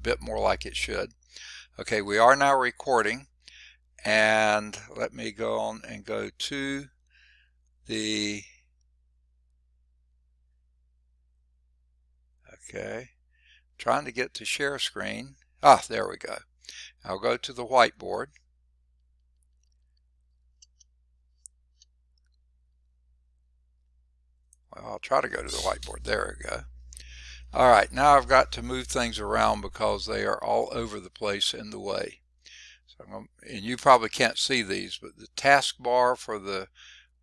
bit more like it should. Okay, we are now recording, and let me go on and go to the, okay, trying to get to share screen. Ah, there we go. I'll go to the whiteboard. Well, I'll try to go to the whiteboard. There we go. All right, now I've got to move things around because they are all over the place in the way. So and you probably can't see these, but the taskbar for the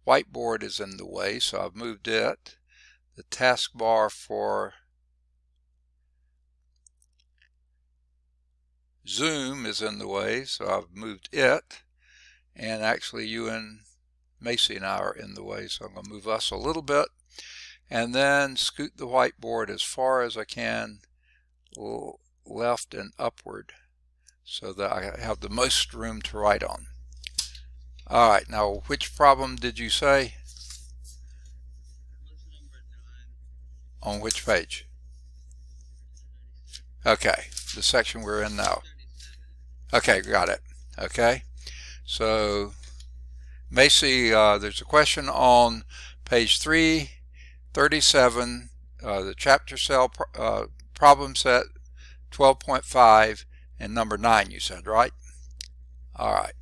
whiteboard is in the way, so I've moved it. The taskbar for Zoom is in the way, so I've moved it. And actually you and Macy and I are in the way, so I'm going to move us a little bit. And then scoot the whiteboard as far as I can left and upward so that I have the most room to write on. All right, now which problem did you say? On which page? Okay, the section we're in now. Okay, got it. Okay, so Macy, there's a question on page 337, the chapter cell problem set 12.5 and number 9, you said, right? All right.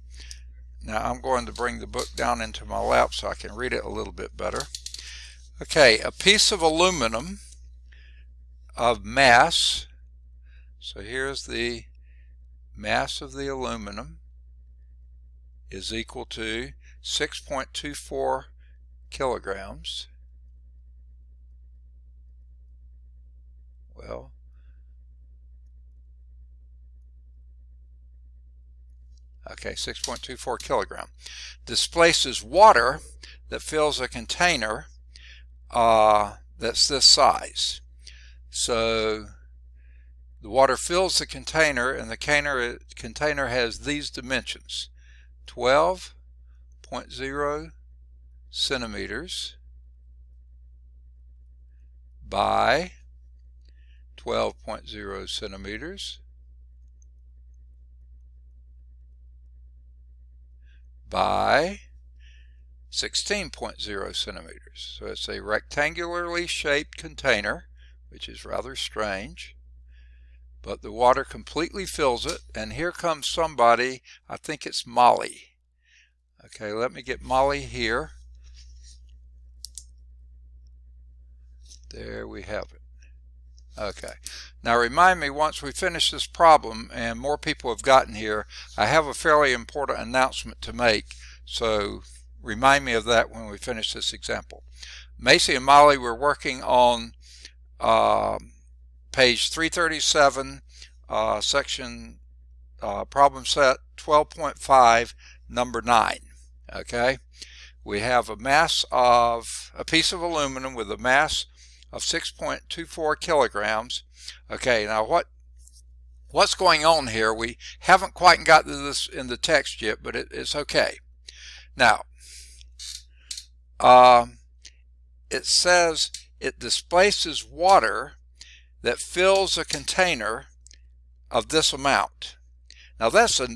Now I'm going to bring the book down into my lap so I can read it a little bit better. Okay, a piece of aluminum of mass, so here's the mass of the aluminum, is equal to 6.24 kilograms. Well, okay, 6.24 kilogram. Displaces water that fills a container that's this size. So the water fills the container, and the container has these dimensions: 12.0 centimeters by 12.0 centimeters by 16.0 centimeters. So it's a rectangularly shaped container, which is rather strange, but the water completely fills it. And here comes somebody, I think it's Molly. Okay, let me get Molly here. There we have it. Okay, now remind me, once we finish this problem and more people have gotten here, I have a fairly important announcement to make, so remind me of that when we finish this example. Macy and Molly were working on page 337, section problem set 12.5, number 9. Okay, we have a mass of a piece of aluminum with a mass of 6.24 kilograms. Okay, now what's going on here? We haven't quite got to this in the text yet, but it's okay. Now, it says it displaces water that fills a container of this amount. Now that's a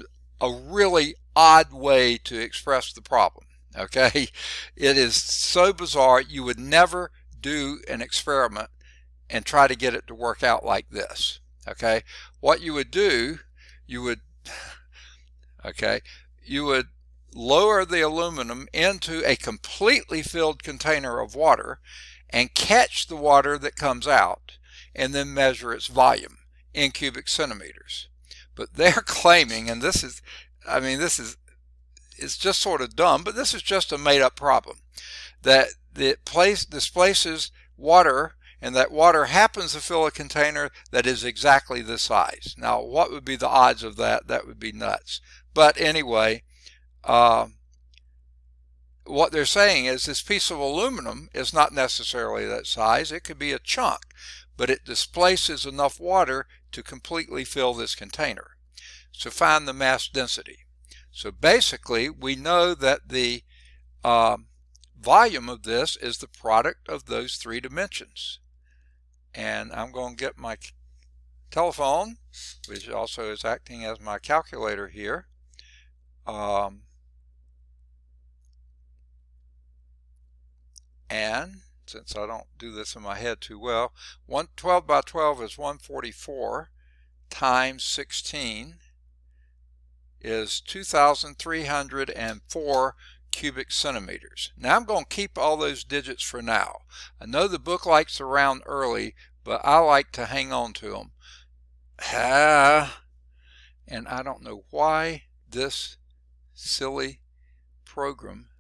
really odd way to express the problem. Okay, it is so bizarre. You would never do an experiment and try to get it to work out like this. Okay, what you would do, you would lower the aluminum into a completely filled container of water and catch the water that comes out and then measure its volume in cubic centimeters. But they're claiming, and this is, I mean, it's just sort of dumb, but this is just a made-up problem, that it displaces water, and that water happens to fill a container that is exactly this size. Now, what would be the odds of that? That would be nuts. But anyway, what they're saying is this piece of aluminum is not necessarily that size. It could be a chunk, but it displaces enough water to completely fill this container. So find the mass density. So basically, we know that the volume of this is the product of those three dimensions. And I'm going to get my telephone, which also is acting as my calculator here. And since I don't do this in my head too well, 12 by 12 is 144 times 16 is 2,304 cubic centimeters. Now I'm going to keep all those digits for now. I know the book likes to round early, but I like to hang on to them. And I don't know why this silly program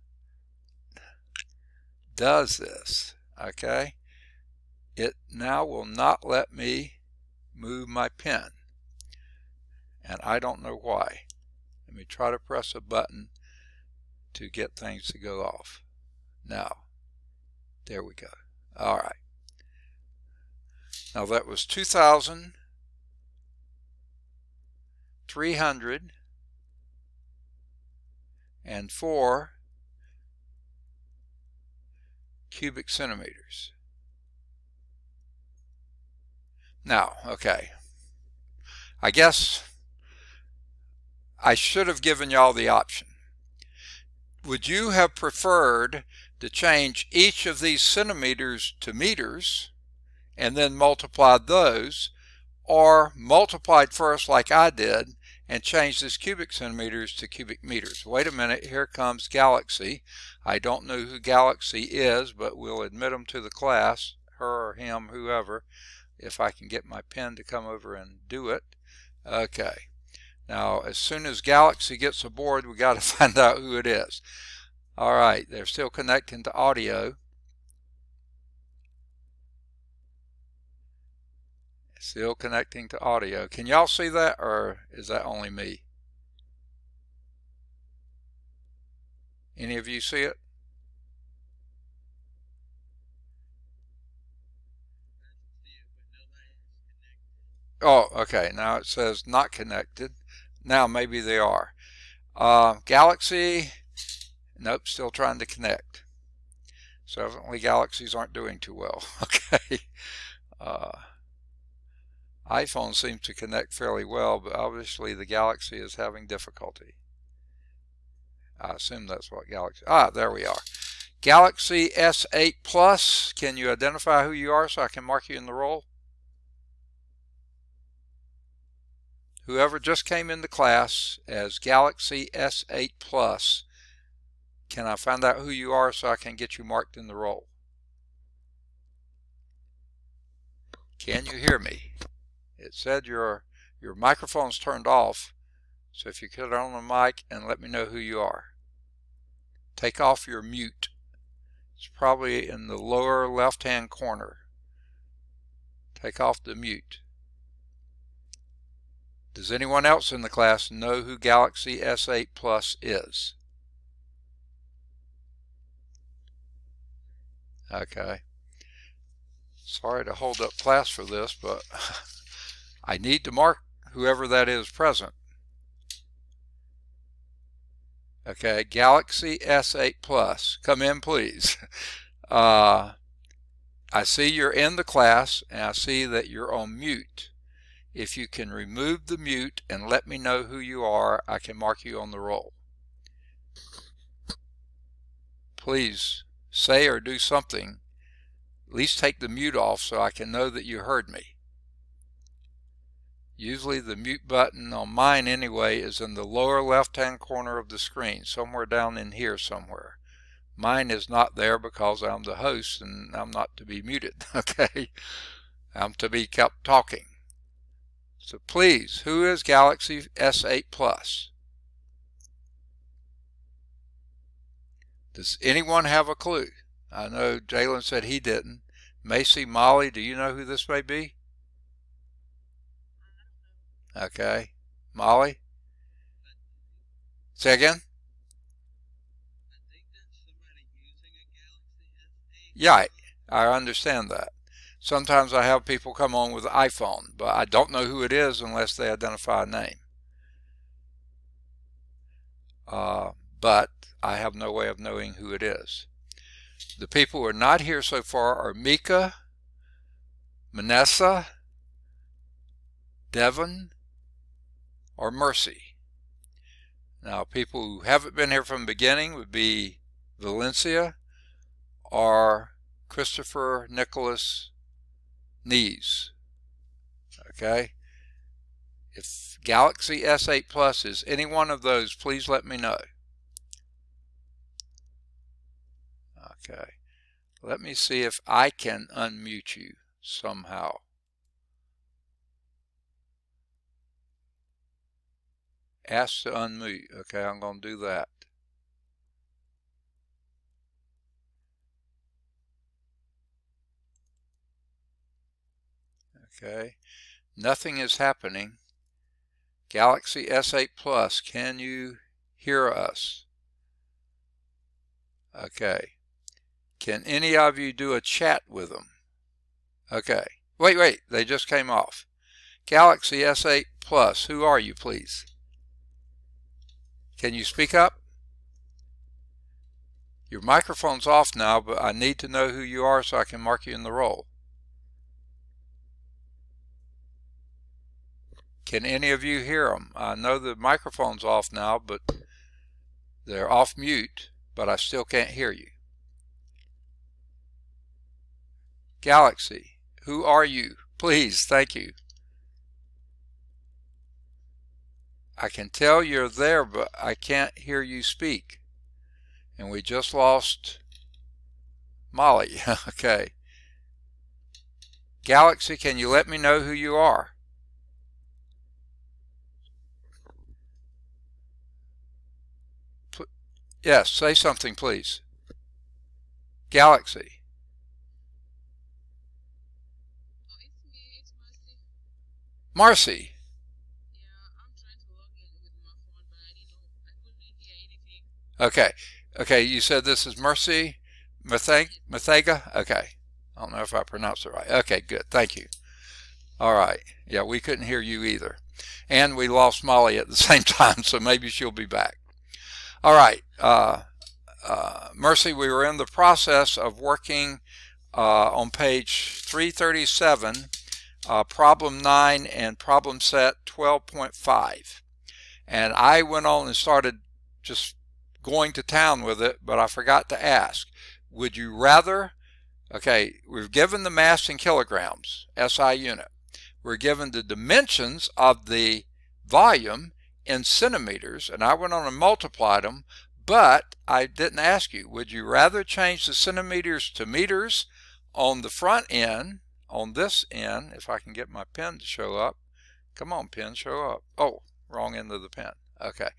does this. Okay, it now will not let me move my pen, and I don't know why. Let me try to press a button to get things to go off. Now, there we go. All right. Now that was 2,304 cubic centimeters. Now, okay, I guess I should have given y'all the option. Would you have preferred to change each of these centimeters to meters and then multiplied those, or multiplied first like I did and changed this cubic centimeters to cubic meters? Wait a minute, here comes Galaxy. I don't know who Galaxy is, but we'll admit him to the class, her or him, whoever, if I can get my pen to come over and do it. Okay. Now, as soon as Galaxy gets aboard, we got to find out who it is. All right, they're still connecting to audio. Still connecting to audio. Can y'all see that, or is that only me? Any of you see it? Oh, okay. Now it says not connected. Now maybe they are. Galaxy, nope, still trying to connect. So evidently Galaxies aren't doing too well. Okay. iPhone seems to connect fairly well, but obviously the Galaxy is having difficulty. I assume that's what Galaxy... there we are. Galaxy S8 Plus, can you identify who you are so I can mark you in the roll? Whoever just came into class as Galaxy S8 Plus, can I find out who you are so I can get you marked in the roll? Can you hear me? It said your microphone's turned off, so if you could on the mic and let me know who you are. Take off your mute. It's probably in the lower left-hand corner. Take off the mute. Does anyone else in the class know who Galaxy S8 Plus is? Okay. Sorry to hold up class for this, but I need to mark whoever that is present. Okay, Galaxy S8 Plus, come in please. I see you're in the class, and I see that you're on mute. If you can remove the mute and let me know who you are, I can mark you on the roll. Please say or do something. At least take the mute off so I can know that you heard me. Usually the mute button on mine anyway is in the lower left-hand corner of the screen, somewhere down in here somewhere. Mine is not there because I'm the host and I'm not to be muted, okay? I'm to be kept talking. So please, who is Galaxy S8 Plus? Does anyone have a clue? I know Jalen said he didn't. Macy, Molly, do you know who this may be? Okay. Molly? Say again? Yeah, I understand that. Sometimes I have people come on with an iPhone, but I don't know who it is unless they identify a name. But I have no way of knowing who it is. The people who are not here so far are Mika, Manessa, Devon or Mercy? Now, people who haven't been here from the beginning would be Valencia or Christopher Nicholas Nees. Okay? If Galaxy S8 Plus is any one of those, please let me know. Okay. Let me see if I can unmute you somehow. Ask to unmute. Okay, I'm going to do that. Okay. Nothing is happening. Galaxy S8 Plus, can you hear us? Okay. Can any of you do a chat with them? Okay. Wait, they just came off. Galaxy S8 Plus, who are you, please? Can you speak up? Your microphone's off now, but I need to know who you are so I can mark you in the roll. Can any of you hear them? I know the microphone's off now, but they're off mute, but I still can't hear you. Galaxy, who are you? Please, thank you. I can tell you're there, but I can't hear you speak. And we just lost Molly. Okay. Galaxy, can you let me know who you are? Yes, say something, please. Galaxy. Oh, it's me, it's Marcy. Marcy. Yeah, I'm trying to log in with my phone, but I couldn't hear anything. Okay, you said this is Mercy Mathega? Okay. I don't know if I pronounced it right. Okay, good. Thank you. All right. Yeah, we couldn't hear you either. And we lost Molly at the same time, so maybe she'll be back. All right. Mercy, we were in the process of working on page 337, problem 9 and problem set 12.5. And I went on and started just going to town with it, but I forgot to ask, would you rather, okay, we've given the mass in kilograms, SI unit. We're given the dimensions of the volume in centimeters, and I went on and multiplied them, but I didn't ask you, would you rather change the centimeters to meters on the front end, on this end, if I can get my pen to show up. Come on, pen, show up. Oh, wrong end of the pen. Okay.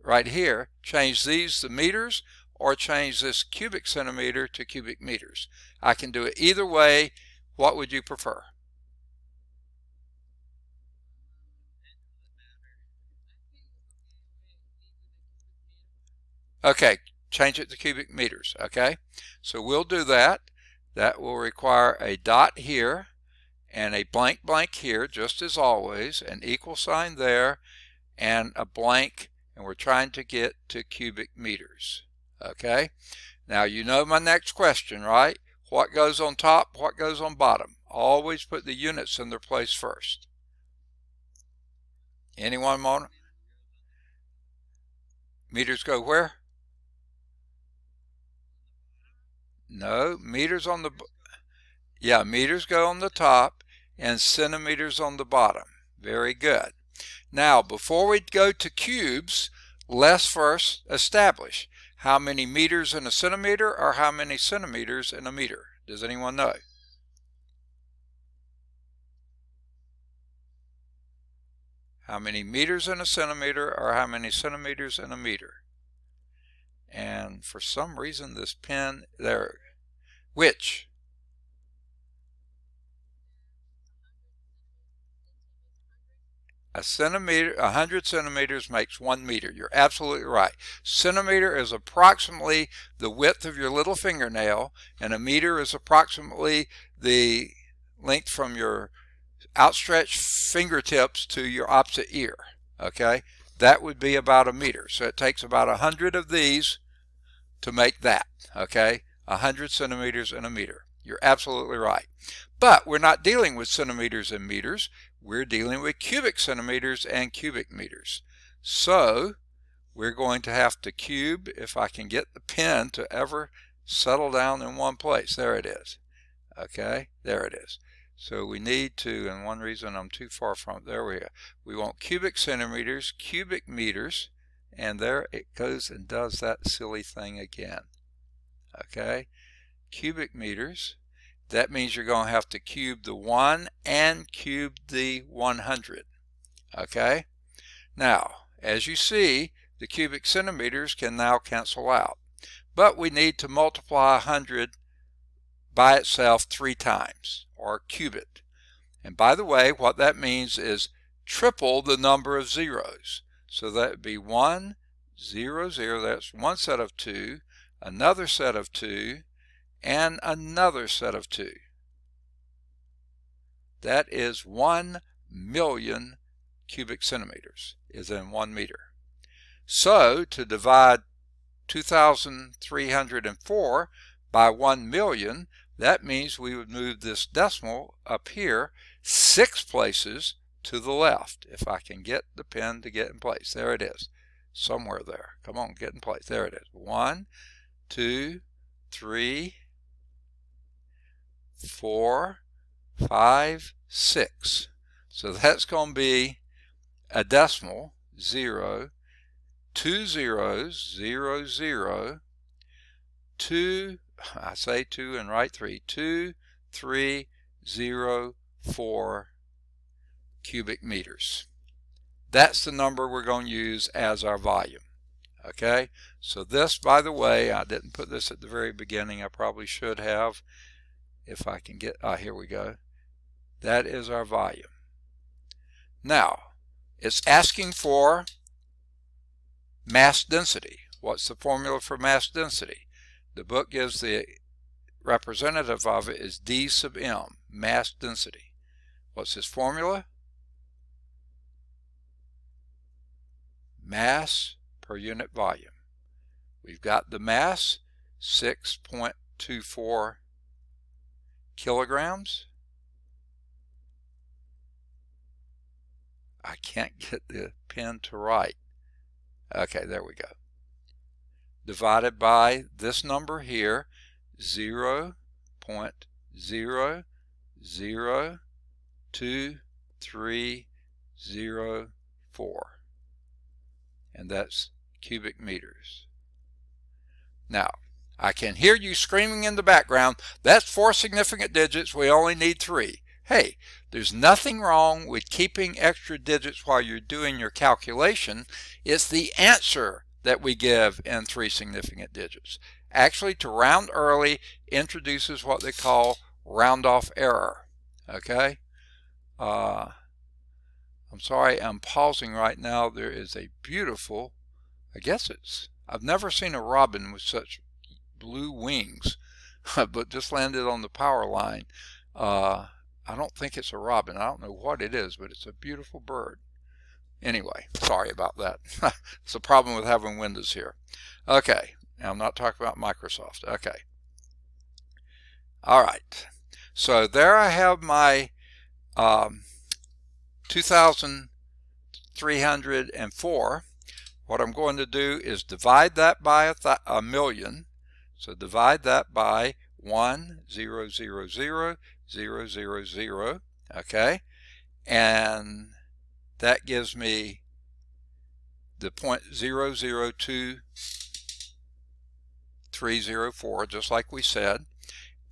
Right here, change these to meters or change this cubic centimeter to cubic meters. I can do it either way. What would you prefer? Okay, change it to cubic meters. Okay, so we'll do that. That will require a dot here and a blank blank here, just as always, an equal sign there, and a blank, and we're trying to get to cubic meters. Okay, now you know my next question, right? What goes on top, what goes on bottom? Always put the units in their place first. Anyone want? Meters go where? No, meters on the, yeah, meters go on the top and centimeters on the bottom. Very good. Now, before we go to cubes, let's first establish how many meters in a centimeter or how many centimeters in a meter. Does anyone know? How many meters in a centimeter or how many centimeters in a meter? And for some reason this pen there, which? A centimeter, 100 centimeters makes 1 meter. You're absolutely right. Centimeter is approximately the width of your little fingernail, and a meter is approximately the length from your outstretched fingertips to your opposite ear. Okay, that would be about a meter. So it takes about 100 of these to make that. Okay, 100 centimeters in a meter. You're absolutely right. But we're not dealing with centimeters and meters. we're dealing with cubic centimeters and cubic meters. So we're going to have to cube, if I can get the pen to ever settle down in one place. There it is. Okay, there it is. So we need to, and one reason I'm too far from it, there we go. We want cubic centimeters, cubic meters, and there it goes and does that silly thing again. Okay, cubic meters. That means you're going to have to cube the 1 and cube the 100. Okay, now as you see, the cubic centimeters can now cancel out, but we need to multiply 100 by itself 3 times, or cube it. And by the way, what that means is triple the number of zeros. So that would be 1, 0, 0, that's one set of 2, another set of 2, and another set of 2. That is 1 million cubic centimeters, is in 1 meter. So to divide 2,304 by 1 million, that means we would move this decimal up here 6 places to the left. If I can get the pen to get in place. There it is. Somewhere there. Come on, get in place. There it is. 1, 2, 3, 4, 5, 6. So that's going to be a decimal, 0, 2 zeros, 0, 0, 2, I say 2 and write 3, 2, 3, 0, 4 cubic meters. That's the number we're going to use as our volume. Okay, so this, by the way, I didn't put this at the very beginning. I probably should have. If I can get, here we go. That is our volume. Now, it's asking for mass density. What's the formula for mass density? The book gives the representative of it is D sub m, mass density. What's this formula? Mass per unit volume. We've got the mass, 6.24 kilograms. I can't get the pen to write. Okay, there we go. Divided by this number here, 0.0002304. And that's cubic meters. Now, I can hear you screaming in the background, that's 4 significant digits, we only need 3. Hey, there's nothing wrong with keeping extra digits while you're doing your calculation. It's the answer that we give in 3 significant digits. Actually, to round early introduces what they call round-off error. Okay? I'm sorry, I'm pausing right now. There is a beautiful, I've never seen a robin with such blue wings, but just landed on the power line. I don't think it's a robin. I don't know what it is, but it's a beautiful bird. Anyway, sorry about that. It's a problem with having Windows here. Okay, now I'm not talking about Microsoft. Okay. All right. So there I have my 2,304. What I'm going to do is divide that by a million. So divide that by 1,000,000. Okay, and that gives me the 0.002304, just like we said.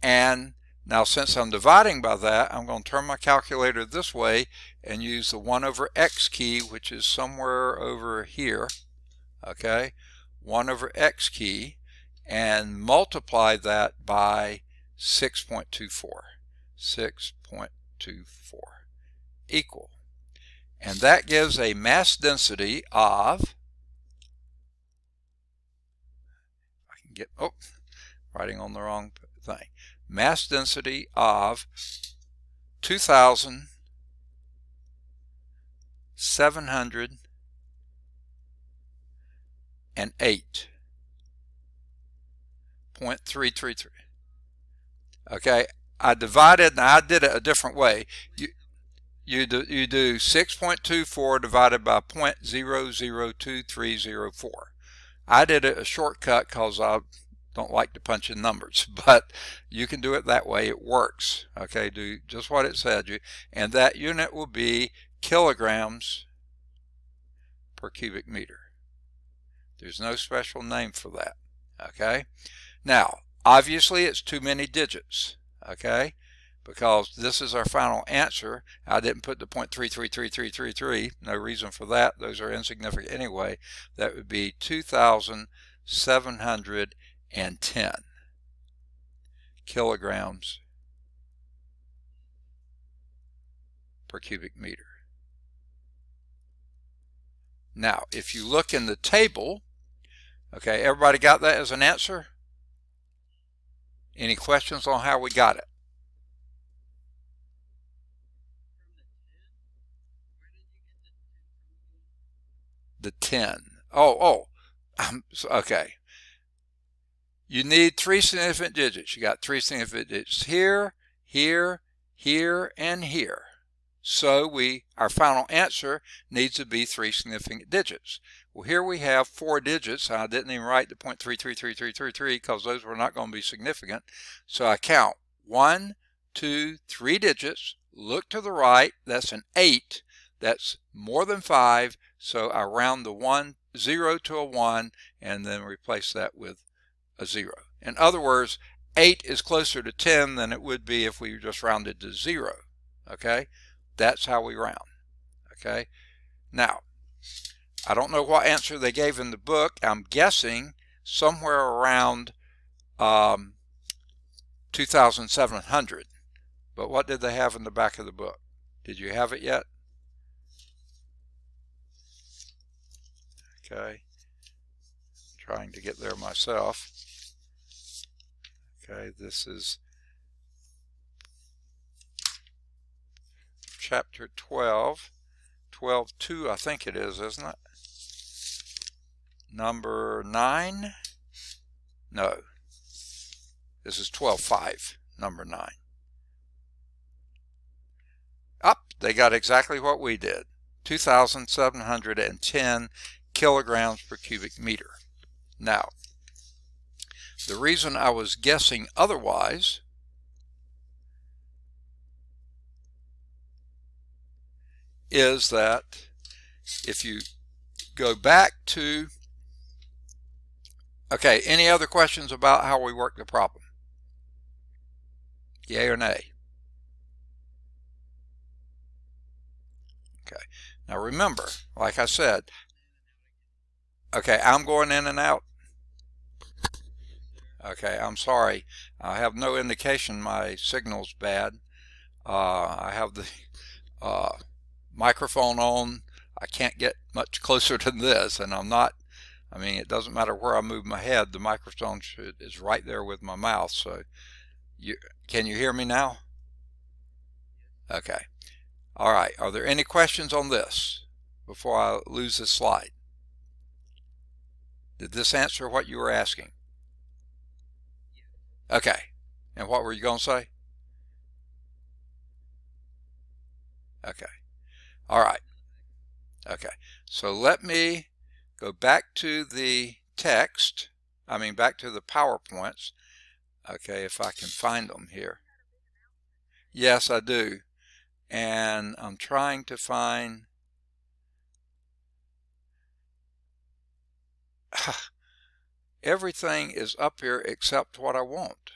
And now, since I'm dividing by that, I'm going to turn my calculator this way and use the 1 over x key, which is somewhere over here. Okay, 1 over x key, and multiply that by 6.24. 6.24 equal. And that gives a mass density of, I can get, writing on the wrong thing. Mass density of 2,708.333. Okay, I divided, and I did it a different way. You do 6.24 divided by 0.002304. I did a shortcut because I don't like to punch in numbers, but you can do it that way. It works. Okay, do just what it said you, and that unit will be kilograms per cubic meter. There's no special name for that. Okay, now obviously it's too many digits. Okay, because this is our final answer. I didn't put the 0.333333. No reason for that. Those are insignificant anyway. That would be 2,710 kilograms per cubic meter. Now, if you look in the table, okay, everybody got that as an answer? Any questions on how we got it? The 10. Okay. You need three significant digits. You got three significant digits here, here, here, and here. So our final answer needs to be three significant digits. Well, here we have four digits. I didn't even write the 0.333333 because those were not going to be significant. So I count 1, 2, 3 digits. Look to the right. That's an 8. That's more than 5. So I round the 0 to a 1 and then replace that with a 0. In other words, 8 is closer to 10 than it would be if we just rounded to 0. Okay? That's how we round. Okay? Now, I don't know what answer they gave in the book. I'm guessing somewhere around 2,700. But what did they have in the back of the book? Did you have it yet? Okay. Trying to get there myself. Okay, this is chapter 12, 12.2 I think it is, isn't it? Number 9? No. This is 12.5, number 9. Up, they got exactly what we did. 2,710 kilograms per cubic meter. Now, the reason I was guessing otherwise is that if you go back to, okay, any other questions about how we work the problem? Yay or nay? Okay, now remember, like I said, okay, I'm going in and out. Okay, I'm sorry. I have no indication my signal's bad. I have the microphone on. I can't get much closer to this, and I'm not, I mean, it doesn't matter where I move my head, the microphone is right there with my mouth. So can you hear me now? Okay. All right. Are there any questions on this before I lose this slide? Did this answer what you were asking? Okay. And what were you going to say? Okay. All right. Okay. So let me go back to the text. Back to the PowerPoints. Okay, if I can find them here. Yes, I do. And I'm trying to find. Everything is up here except what I want.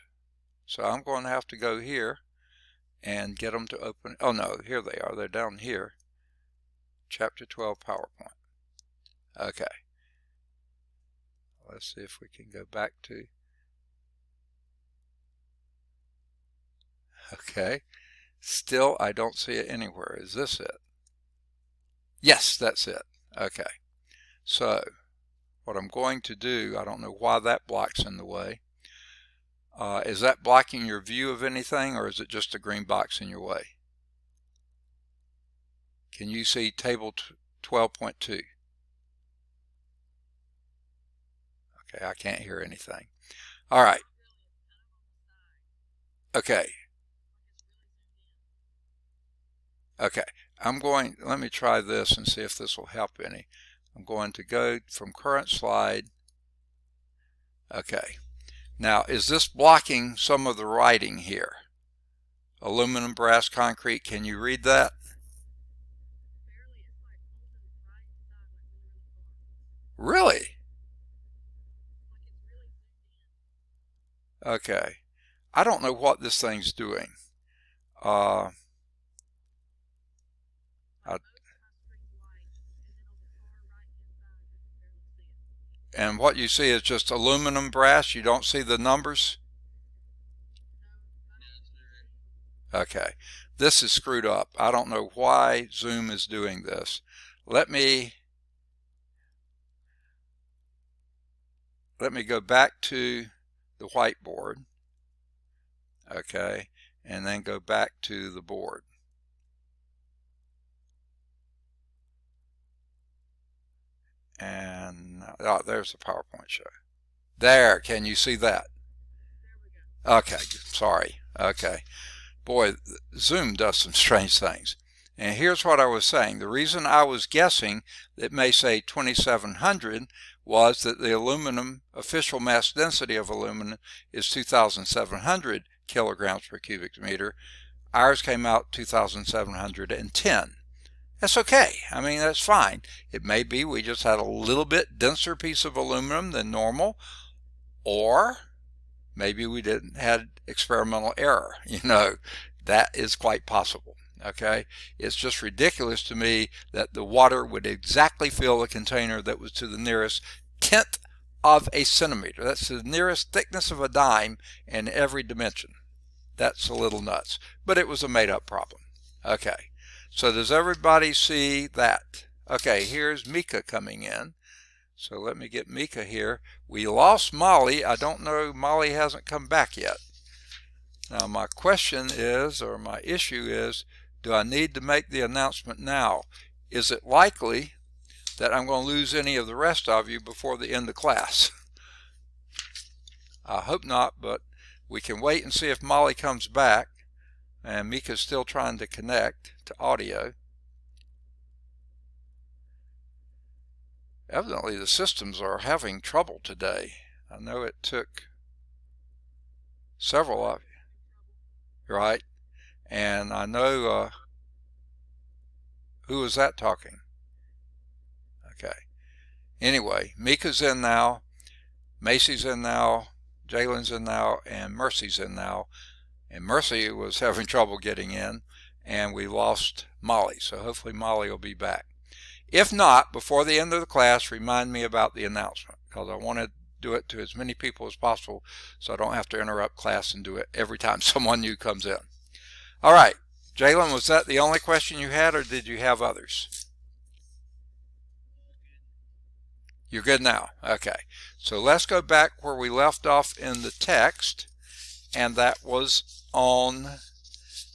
So I'm going to have to go here and get them to open. Oh no, here they are. They're down here. Chapter 12 PowerPoint. Okay. Let's see if we can go back to. Okay. Still, I don't see it anywhere. Is this it? Yes, that's it. Okay. So what I'm going to do, I don't know why that block's in the way. Is that blocking your view of anything, or is it just a green box in your way? Can you see table 12.2? Okay, I can't hear anything. All right. Okay. Okay, let me try this and see if this will help any. I'm going to go from current slide. Okay, now is this blocking some of the writing here? Aluminum, brass, concrete, can you read that? Really? Okay. I don't know what this thing's doing. Uh, I, and what you see is just aluminum, brass. You don't see the numbers? Okay. This is screwed up. I don't know why Zoom is doing this. Let me go back to the whiteboard. Okay. And then go back to the board. And oh, there's the PowerPoint show. There, can you see that? Okay, sorry. Okay. Boy, Zoom does some strange things. And here's what I was saying. The reason I was guessing that may say 2700 was that the aluminum, official mass density of aluminum is 2,700 kilograms per cubic meter. Ours came out 2,710. That's okay. I mean, that's fine. It may be we just had a little bit denser piece of aluminum than normal, or maybe we didn't had experimental error. That is quite possible. Okay, it's just ridiculous to me that the water would exactly fill the container that was to the nearest tenth of a centimeter. That's the nearest thickness of a dime in every dimension. That's a little nuts, but it was a made-up problem. Okay, so does everybody see that? Okay, here's Mika coming in. So let me get Mika here. We lost Molly. I don't know, Molly hasn't come back yet. Now my question is, or my issue is, do I need to make the announcement now? Is it likely that I'm going to lose any of the rest of you before the end of class? I hope not, but we can wait and see if Molly comes back. And Mika's still trying to connect to audio. Evidently the systems are having trouble today. I know it took several of you, right? And I know, who was that talking? Okay. Anyway, Mika's in now, Macy's in now, Jalen's in now, and Mercy's in now. And Mercy was having trouble getting in, and we lost Molly. So hopefully Molly will be back. If not, before the end of the class, remind me about the announcement, because I want to do it to as many people as possible so I don't have to interrupt class and do it every time someone new comes in. All right, Jalen, was that the only question you had, or did you have others? You're good now. Okay, so let's go back where we left off in the text, and that was on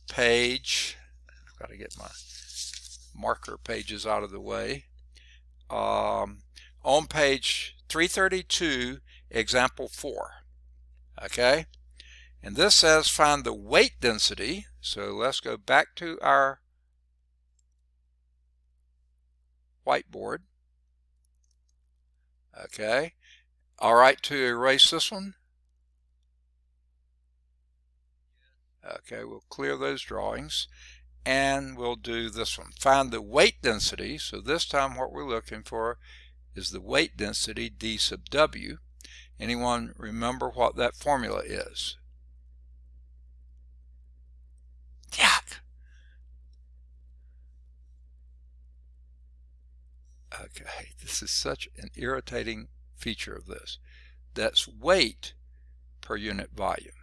page, I've got to get my marker pages out of the way, on page 332, example 4. Okay, and this says find the weight density. So let's go back to our whiteboard. Okay, all right, to erase this one. Okay, we'll clear those drawings, and we'll do this one. Find the weight density. So this time what we're looking for is the weight density, d sub w. Anyone remember what that formula is? Yuck. Okay, this is such an irritating feature of this. That's weight per unit volume.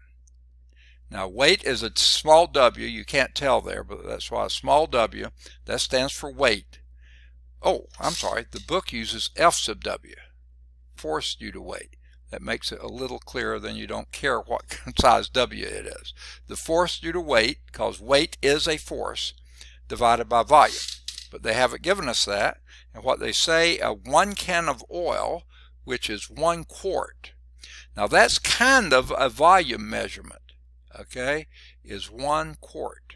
Now weight is a small w, you can't tell there, but that's why a small w, that stands for weight. Oh, I'm sorry, the book uses F sub w, force due to weight. That makes it a little clearer, then you don't care what size w it is. The force due to weight, because weight is a force, divided by volume. But they haven't given us that, and what they say, 1 can of oil, which is 1 quart. Now that's kind of a volume measurement, okay, is 1 quart.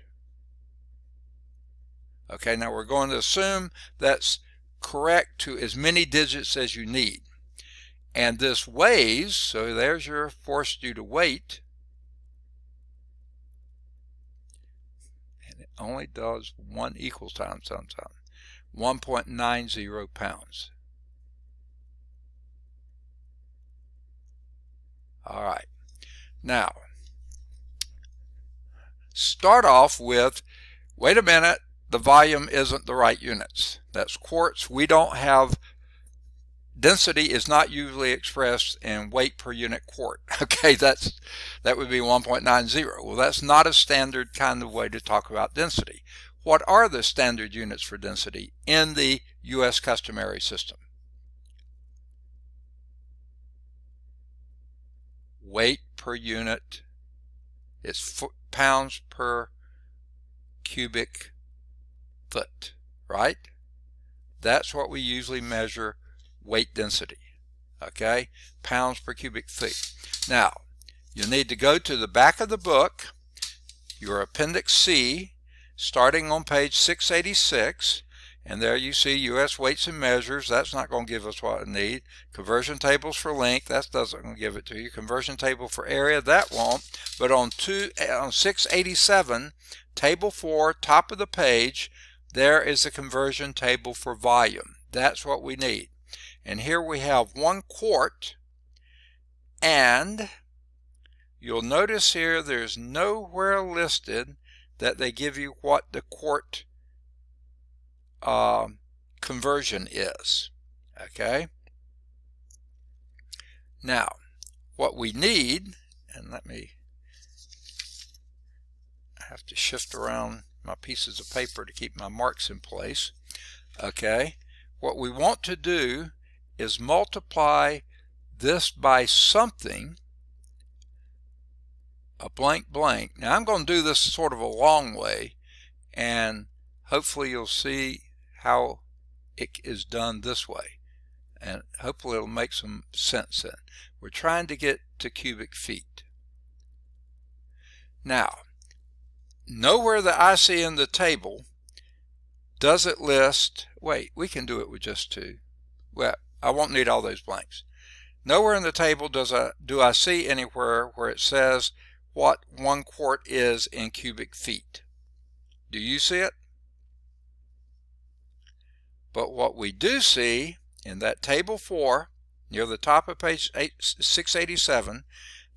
Okay, now we're going to assume that's correct to as many digits as you need. And this weighs, so there's your forced you to weight. And it only does one equals sign sometimes. 1.90 pounds. All right. Now, start off with, wait a minute, the volume isn't the right units. That's quarts. We don't have, density is not usually expressed in weight per unit quart. Okay, that would be 1.90. Well, that's not a standard kind of way to talk about density. What are the standard units for density in the U.S. customary system? Weight per unit is pounds per cubic foot, right? That's what we usually measure weight density, okay? Pounds per cubic feet. Now, you'll need to go to the back of the book, your Appendix C, starting on page 686, and there you see U.S. weights and measures. That's not going to give us what we need. Conversion tables for length, that doesn't give it to you. Conversion table for area, that won't. But on 687, table 4, top of the page, there is a conversion table for volume. That's what we need. And here we have 1 quart, and you'll notice here there's nowhere listed that they give you what the quart conversion is. Okay? Now, what we need, and I have to shift around my pieces of paper to keep my marks in place. Okay? What we want to do is multiply this by something, a blank blank. Now I'm going to do this sort of a long way, and hopefully you'll see how it is done this way, and hopefully it'll make some sense then. We're trying to get to cubic feet. Now, nowhere that I see in the table does it list, wait, we can do it with just 2. Well, I won't need all those blanks. Nowhere in the table do I see anywhere where it says what 1 quart is in cubic feet. Do you see it? But what we do see in that table 4, near the top of page 687,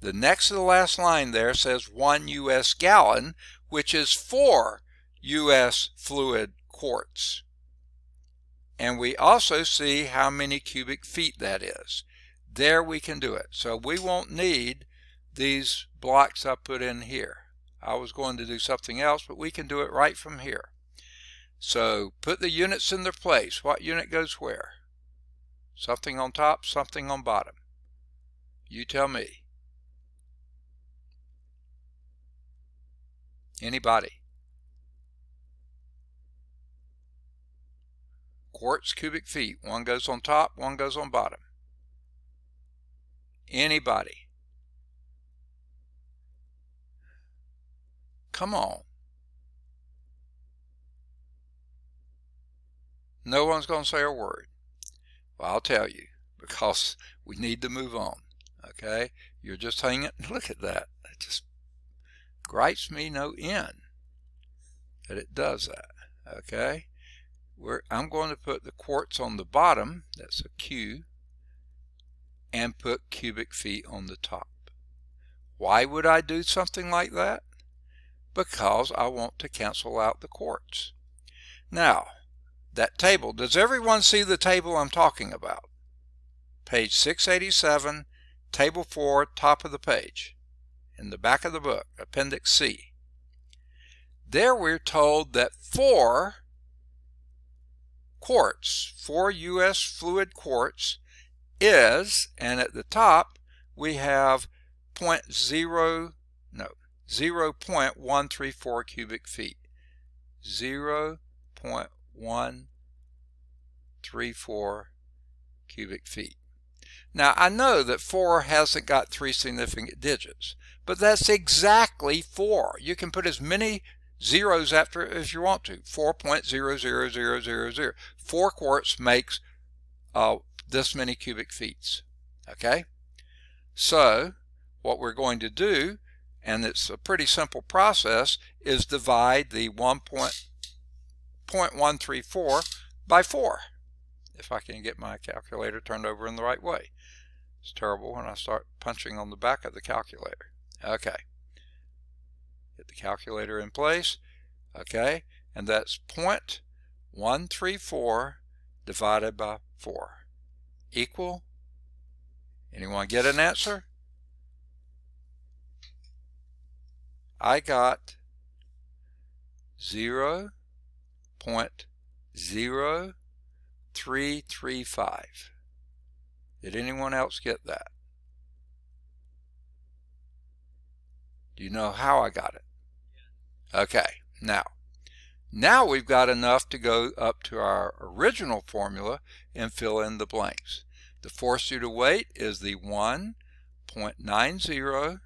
the next to the last line there says 1 U.S. gallon, which is 4 U.S. fluid quarts. And we also see how many cubic feet that is. There we can do it. So we won't need these blocks I put in here. I was going to do something else, but we can do it right from here. So put the units in their place. What unit goes where? Something on top, something on bottom. You tell me. Anybody? Quarts, cubic feet. One goes on top, one goes on bottom. Anybody? Come on. No one's going to say a word. Well, I'll tell you, because we need to move on. Okay? You're just hanging. Look at that. It just gripes me no end that it does that. Okay? I'm going to put the quarts on the bottom. That's a Q. And put cubic feet on the top. Why would I do something like that? Because I want to cancel out the quarts. Now, that table, does everyone see the table I'm talking about? Page 687, table 4, top of the page, in the back of the book, Appendix C. There we're told that 4 quarts, 4 U.S. fluid quarts is, and at the top we have 0.134 cubic feet. 0.134 cubic feet. Now I know that 4 hasn't got 3 significant digits, but that's exactly 4. You can put as many zeros after it if you want to. 4.00000. 4 quarts makes this many cubic feet. Okay? So what we're going to do, and it's a pretty simple process, is divide the 1.134 by 4. If I can get my calculator turned over in the right way. It's terrible when I start punching on the back of the calculator. Okay. Get the calculator in place. Okay. And that's 0.134 divided by 4 equal, anyone get an answer? I got 0.0335. Did anyone else get that? Do you know how I got it? Okay, now we've got enough to go up to our original formula and fill in the blanks. The force due to weight is the 1.90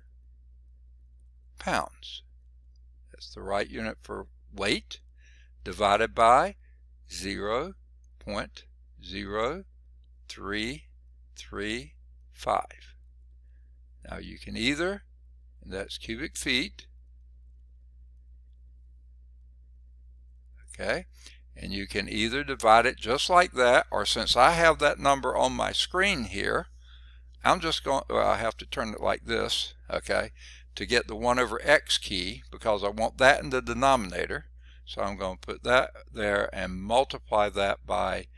pounds. That's the right unit for weight, divided by 0.0335. Now you can either, and that's cubic feet, okay, and you can either divide it just like that, or since I have that number on my screen here, I'm just going, well, I have to turn it like this, okay, to get the 1 over x key, because I want that in the denominator. So I'm going to put that there and multiply that by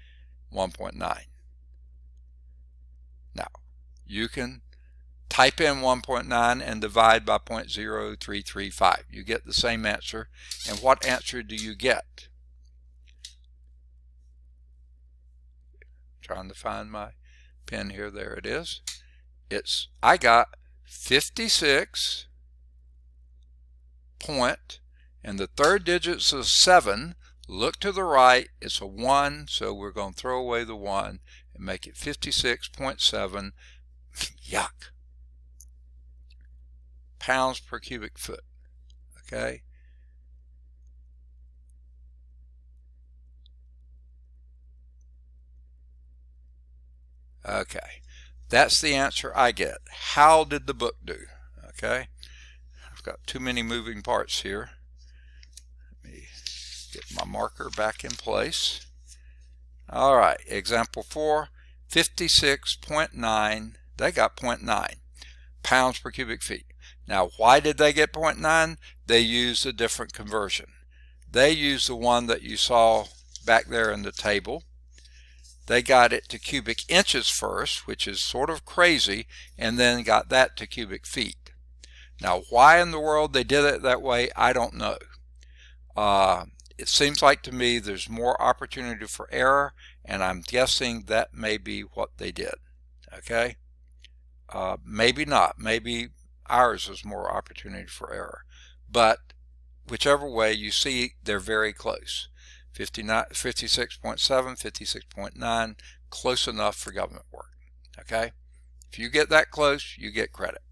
1.9. Now, you can type in 1.9 and divide by 0.0335. You get the same answer. And what answer do you get? Trying to find my pen here. There it is. I got 56 point, and the third digits is 7. Look to the right, it's a 1, so we're going to throw away the 1 and make it 56.7 yuck, pounds per cubic foot. Okay, that's the answer I get. How did the book do? Okay, I've got too many moving parts here. Let me get my marker back in place. All right, example 4, 56.9, they got 0.9 pounds per cubic feet. Now, why did they get 0.9? They used a different conversion. They used the one that you saw back there in the table. They got it to cubic inches first, which is sort of crazy, and then got that to cubic feet. Now, why in the world they did it that way, I don't know. It seems like to me there's more opportunity for error, and I'm guessing that may be what they did. Okay? Maybe not. Maybe ours is more opportunity for error. But whichever way, you see they're very close. 56.7, 56.9, close enough for government work. Okay? If you get that close, you get credit.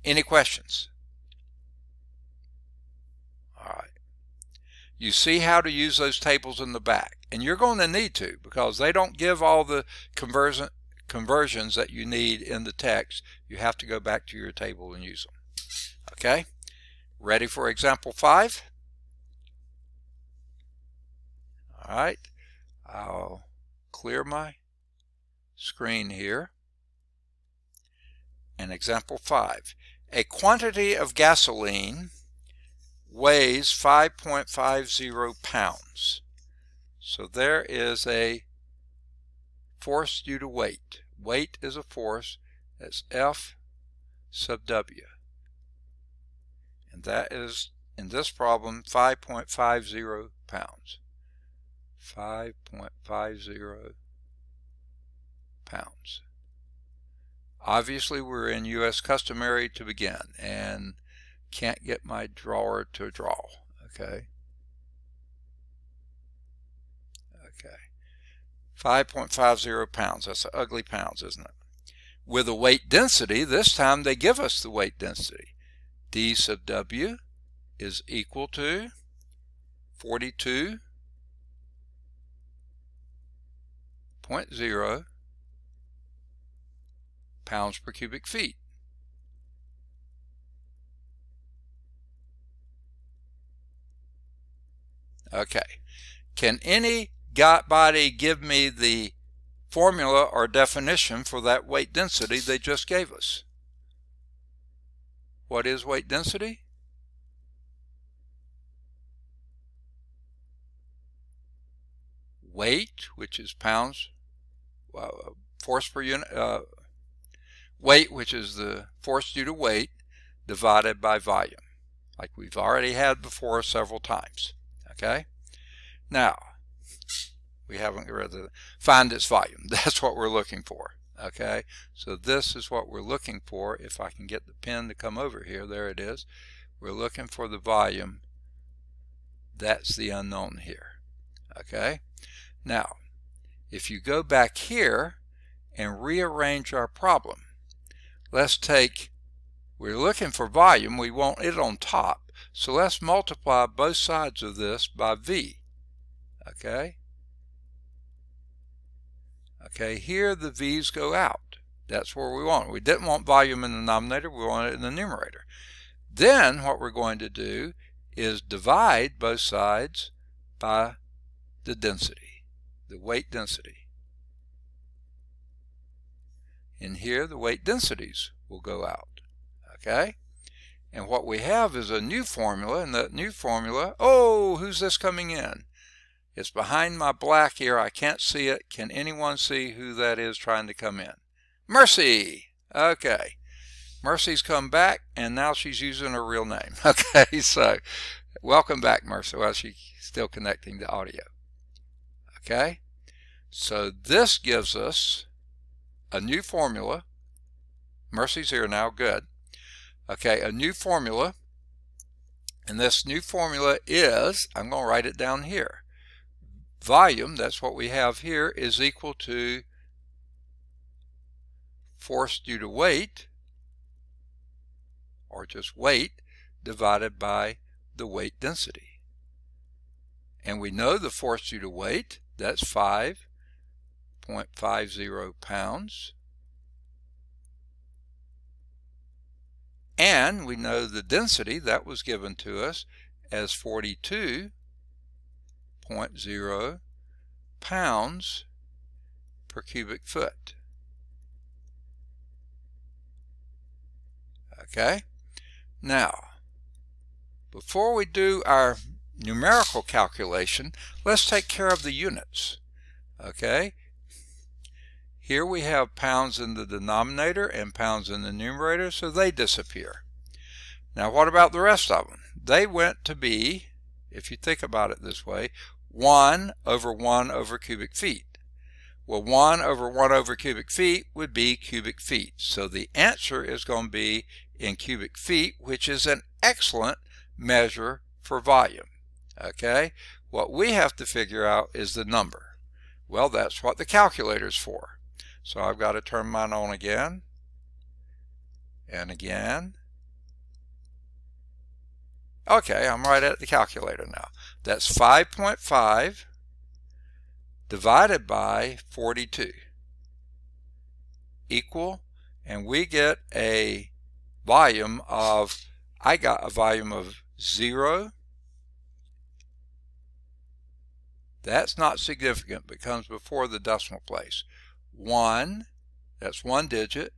Any questions? All right. You see how to use those tables in the back, and you're going to need to, because they don't give all the conversions that you need in the text. You have to go back to your table and use them. Okay? Ready for example 5? All right. I'll clear my screen here. And example 5. A quantity of gasoline weighs 5.50 pounds. So there is a force due to weight. Weight is a force. That's F sub W. And that is, in this problem, 5.50 pounds. 5.50 pounds. Obviously, we're in U.S. customary to begin, and can't get my drawer to draw. Okay. 5.50 pounds. That's ugly pounds, isn't it? With a weight density, this time they give us the weight density. D sub W is equal to 42.0 pounds per cubic feet. Okay, can anybody give me the formula or definition for that weight density they just gave us? What is weight density? Weight, which is pounds, force per unit, weight, which is the force due to weight, divided by volume, like we've already had before several times. Okay, now we haven't read the find its volume. That's what we're looking for. Okay, so this is what we're looking for. If I can get the pen to come over here, there it is. We're looking for the volume. That's the unknown here. Okay, now if you go back here and rearrange our problem, let's take, we're looking for volume, we want it on top, so let's multiply both sides of this by V. Okay, here the V's go out. That's where we want it. We didn't want volume in the denominator, we want it in the numerator. Then what we're going to do is divide both sides by the density, the weight density. In here the weight densities will go out. Okay, and what we have is a new formula, and that new formula, oh, who's this coming in? It's behind my black here, I can't see it. Can anyone see who that is trying to come in? Mercy! Okay, Mercy's come back, and now she's using her real name. Okay, so welcome back, Mercy. Well, she's still connecting the audio. Okay, so this gives us a new formula. Mercy's here now, good. Okay, a new formula, and this new formula is, I'm going to write it down here. Volume, that's what we have here, is equal to force due to weight, or just weight, divided by the weight density. And we know the force due to weight, that's 5.50 pounds. And we know the density, that was given to us as 42.0 pounds per cubic foot. Okay, now before we do our numerical calculation, let's take care of the units. Okay, here we have pounds in the denominator and pounds in the numerator, so they disappear. Now what about the rest of them? They went to be, if you think about it this way, 1 over cubic feet. Well, 1 over cubic feet would be cubic feet. So the answer is going to be in cubic feet, which is an excellent measure for volume. Okay, what we have to figure out is the number. Well, that's what the calculator's for. So I've got to turn mine on again and again. Okay, I'm right at the calculator now. That's 5.5 divided by 42 equal, and we get a volume of, I got a volume of 0. That's not significant, but comes before the decimal place. 1, that's 1 digit.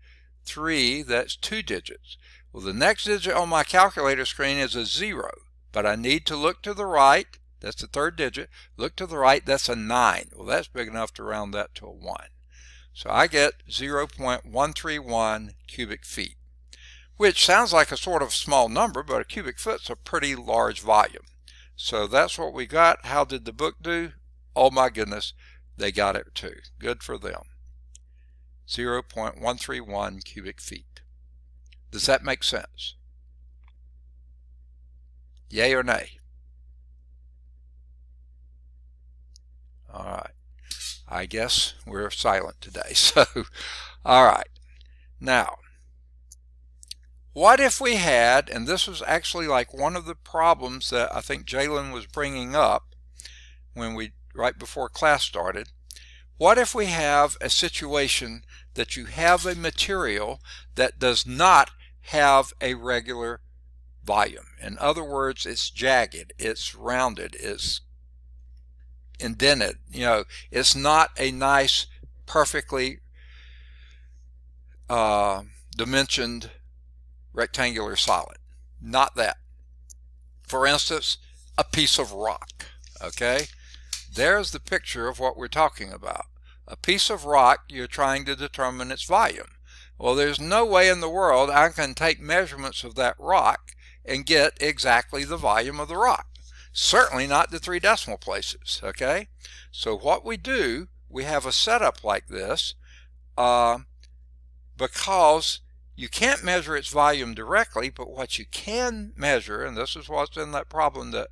3, that's 2 digits. Well, the next digit on my calculator screen is a 0, but I need to look to the right. That's the third digit. Look to the right, that's a 9. Well, that's big enough to round that to a 1. So I get 0.131 cubic feet, which sounds like a sort of small number, but a cubic foot's a pretty large volume. So that's what we got. How did the book do? Oh my goodness, they got it too. Good for them. 0.131 cubic feet. Does that make sense? Yay or nay? All right. I guess we're silent today. So, all right. Now, What if we had, and this was actually like one of the problems that I think Jalen was bringing up right before class started. What if we have a situation that you have a material that does not have a regular volume? In other words, it's jagged, it's rounded, it's indented. It's not a nice, perfectly dimensioned rectangular solid. Not that. For instance, a piece of rock. Okay? There's the picture of what we're talking about. A piece of rock, you're trying to determine its volume. Well, there's no way in the world I can take measurements of that rock and get exactly the volume of the rock. Certainly not the 3 decimal places, okay? So what we do, we have a setup like this because you can't measure its volume directly, but what you can measure, and this is what's in that problem that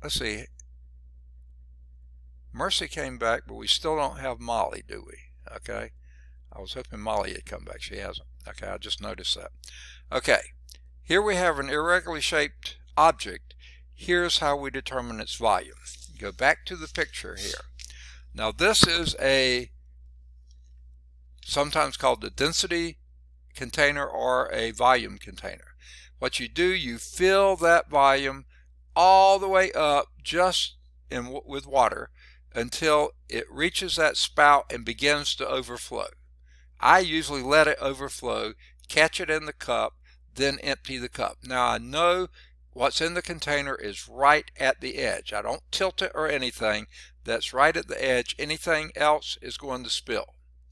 let's see, Mercy came back, but we still don't have Molly, do we? Okay, I was hoping Molly had come back. She hasn't. Okay, I just noticed that. Okay, here we have an irregularly shaped object. Here's how we determine its volume. Go back to the picture here. Now this is sometimes called the density container or a volume container. What you do, you fill that volume all the way up just with water until it reaches that spout and begins to overflow. I usually let it overflow, catch it in the cup, then empty the cup. Now I know what's in the container is right at the edge. I don't tilt it or anything. That's right at the edge. Anything else is going to spill.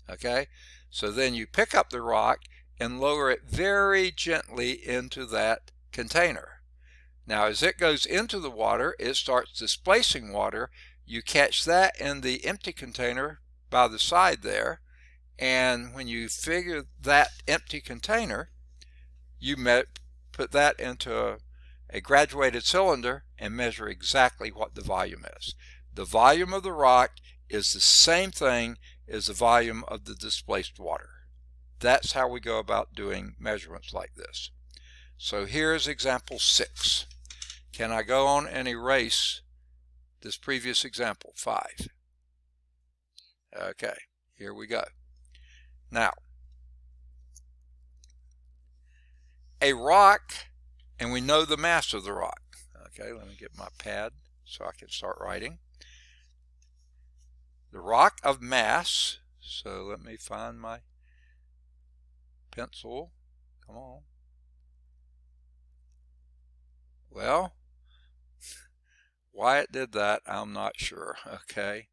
Okay? So then you pick up the rock and lower it very gently into that container. Now as it goes into the water, it starts displacing water. You catch that in the empty container by the side there, and when you figure that empty container, you put that into a graduated cylinder and measure exactly what the volume is. The volume of the rock is the same thing as the volume of the displaced water. That's how we go about doing measurements like this. So here's example 6. Can I go on and erase this previous example, 5? Okay, here we go. Now, a rock, and we know the mass of the rock. Okay, let me get my pad so I can start writing. The rock of mass, so let me find my pencil. Come on. Well, why it did that, I'm not sure. Okay.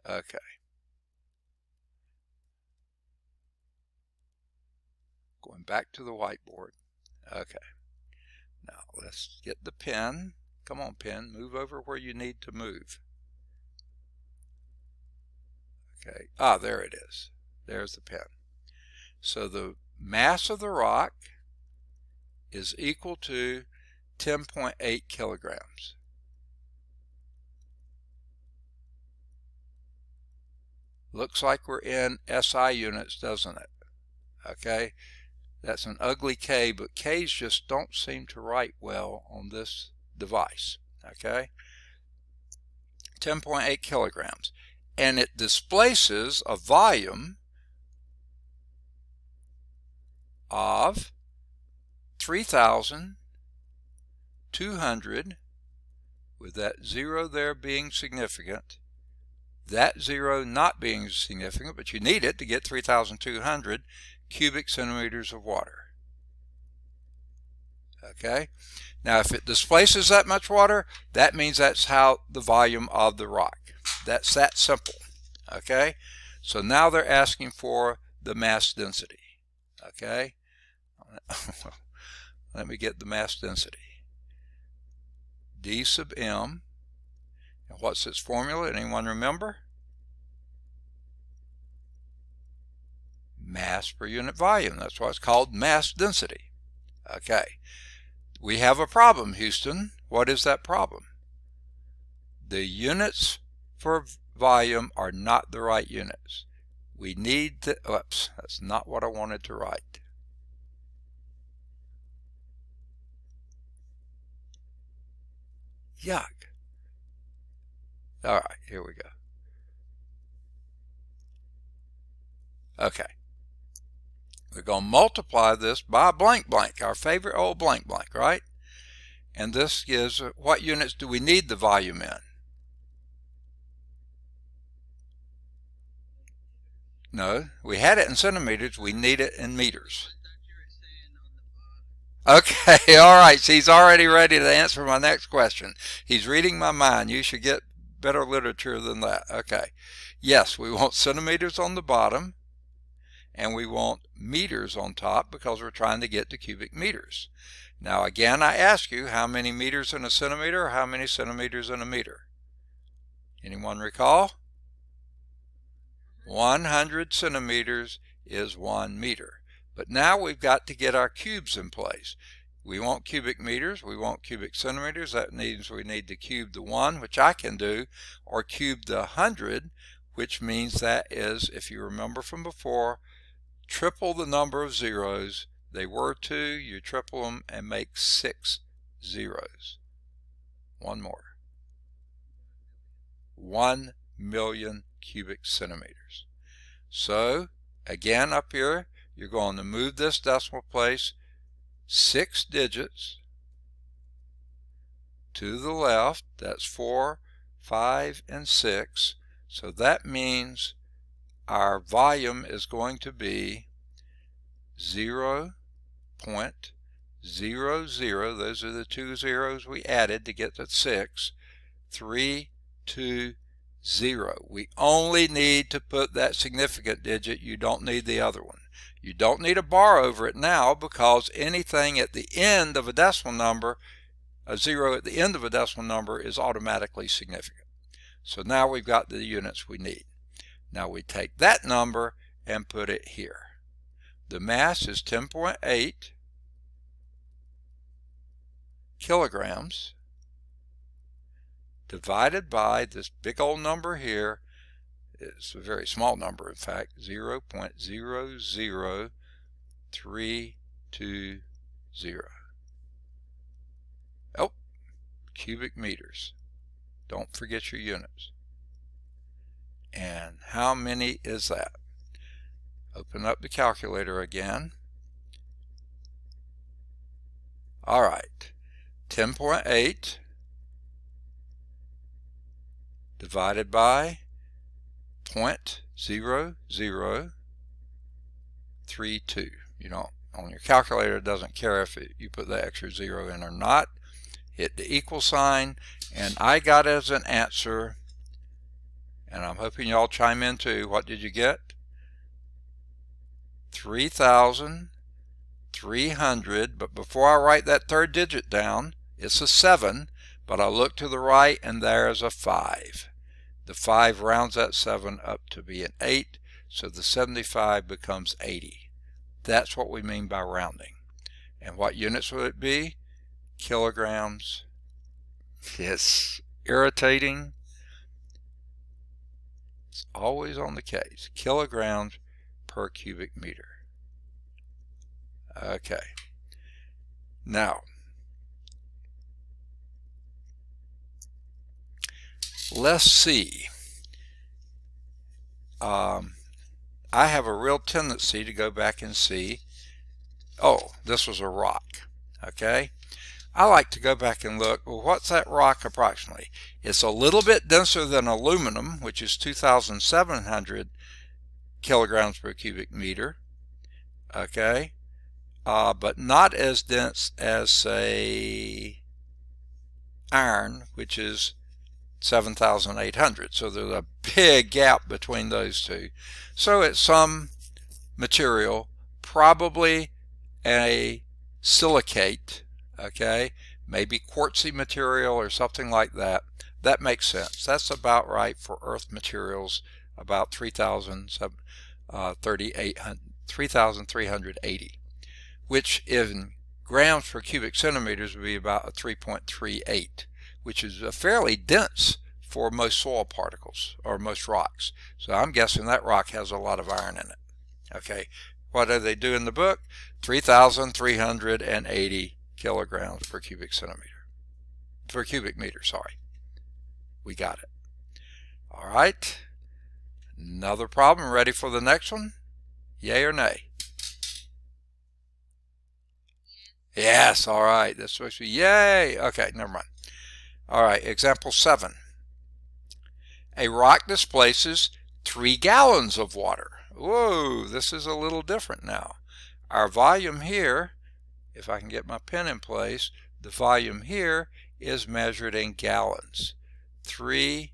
Okay. Going back to the whiteboard. Okay. Now let's get the pen. Come on, pen. Move over where you need to move. Okay. Ah, there it is. There's the pen. So the mass of the rock is equal to 10.8 kilograms. Looks like we're in SI units, doesn't it? Okay, that's an ugly K, but K's just don't seem to write well on this device. Okay, 10.8 kilograms. And it displaces a volume of 3,200, with that 0 there being significant, that 0 not being significant, but you need it to get 3,200 cubic centimeters of water. Okay, now if it displaces that much water, that means that's how the volume of the rock. That's that simple. Okay, so now they're asking for the mass density. Okay, let me get the mass density. D sub m. And what's its formula? Anyone remember? Mass per unit volume. That's why it's called mass density. Okay. We have a problem, Houston. What is that problem? The units for volume are not the right units. We need to, oops, that's not what I wanted to write. Yuck. All right, here we go. Okay. We're going to multiply this by blank blank, our favorite old blank blank, right? And this gives, what units do we need the volume in? No, we had it in centimeters, we need it in meters. Okay, all right, so he's already ready to answer my next question. He's reading my mind. You should get better literature than that. Okay, yes, we want centimeters on the bottom, and we want meters on top because we're trying to get to cubic meters. Now again, I ask you, how many meters in a centimeter or how many centimeters in a meter? Anyone recall? 100 centimeters is 1 meter. But now we've got to get our cubes in place. We want cubic meters, we want cubic centimeters. That means we need to cube the 1, which I can do, or cube the 100, which means that is, if you remember from before, triple the number of zeros. They were 2, you triple them and make 6 zeros. One more. 1 million cubic centimeters. So again, up here, you're going to move this decimal place 6 digits to the left. That's 4, 5, and 6. So that means our volume is going to be 0.00. Those are the 2 zeros we added to get to 6. 320. We only need to put that significant digit. You don't need the other one. You don't need a bar over it now because anything at the end of a decimal number, a 0 at the end of a decimal number, is automatically significant. So now we've got the units we need. Now we take that number and put it here. The mass is 10.8 kilograms divided by this big old number here. It's a very small number, in fact, 0.00320. Oh, cubic meters. Don't forget your units. And how many is that? Open up the calculator again. All right, 10.8 divided by 0.0032. You know, on your calculator, it doesn't care if you put the extra 0 in or not. Hit the equal sign, and I got as an answer, and I'm hoping y'all chime in too. What did you get? 3,300. But before I write that third digit down, it's a 7, but I look to the right and there's a 5. The 5 rounds that 7 up to be an 8, so the 75 becomes 80. That's what we mean by rounding. And what units would it be? Kilograms. It's irritating. It's always on the case. Kilograms per cubic meter. Okay. Now, let's see. I have a real tendency to go back and see, oh, this was a rock. Okay. I like to go back and look, well, what's that rock approximately? It's a little bit denser than aluminum, which is 2,700 kilograms per cubic meter. Okay. But not as dense as, say, iron, which is 7,800. So there's a big gap between those two. So it's some material, probably a silicate, okay, maybe quartzy material or something like that. That makes sense. That's about right for earth materials, about 3,380, which in grams per cubic centimeters would be about a 3.38, which is a fairly dense for most soil particles or most rocks. So I'm guessing that rock has a lot of iron in it. Okay, what do they do in the book? 3,380 kilograms per cubic centimeter, per cubic meter, sorry. We got it. All right, another problem. Ready for the next one? Yay or nay? Yes, all right. That's supposed to be yay. Okay, never mind. All right, example 7. A rock displaces 3 gallons of water. Whoa, this is a little different now. Our volume here, if I can get my pen in place, the volume here is measured in gallons. 3,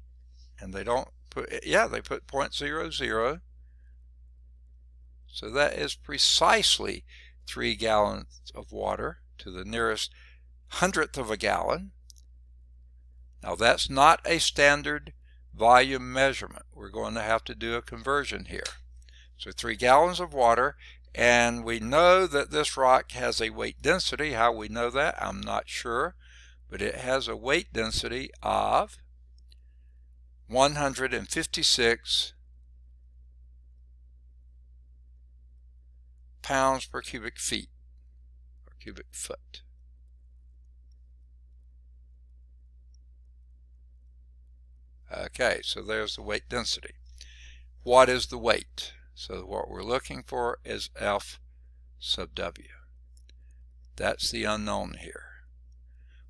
and they don't put, yeah, they put 0.00. So that is precisely 3 gallons of water to the nearest hundredth of a gallon. Now that's not a standard volume measurement. We're going to have to do a conversion here. So 3 gallons of water, and we know that this rock has a weight density. How we know that, I'm not sure, but it has a weight density of 156 pounds per cubic feet or cubic foot. Okay, so there's the weight density. What is the weight? So what we're looking for is F sub W. That's the unknown here.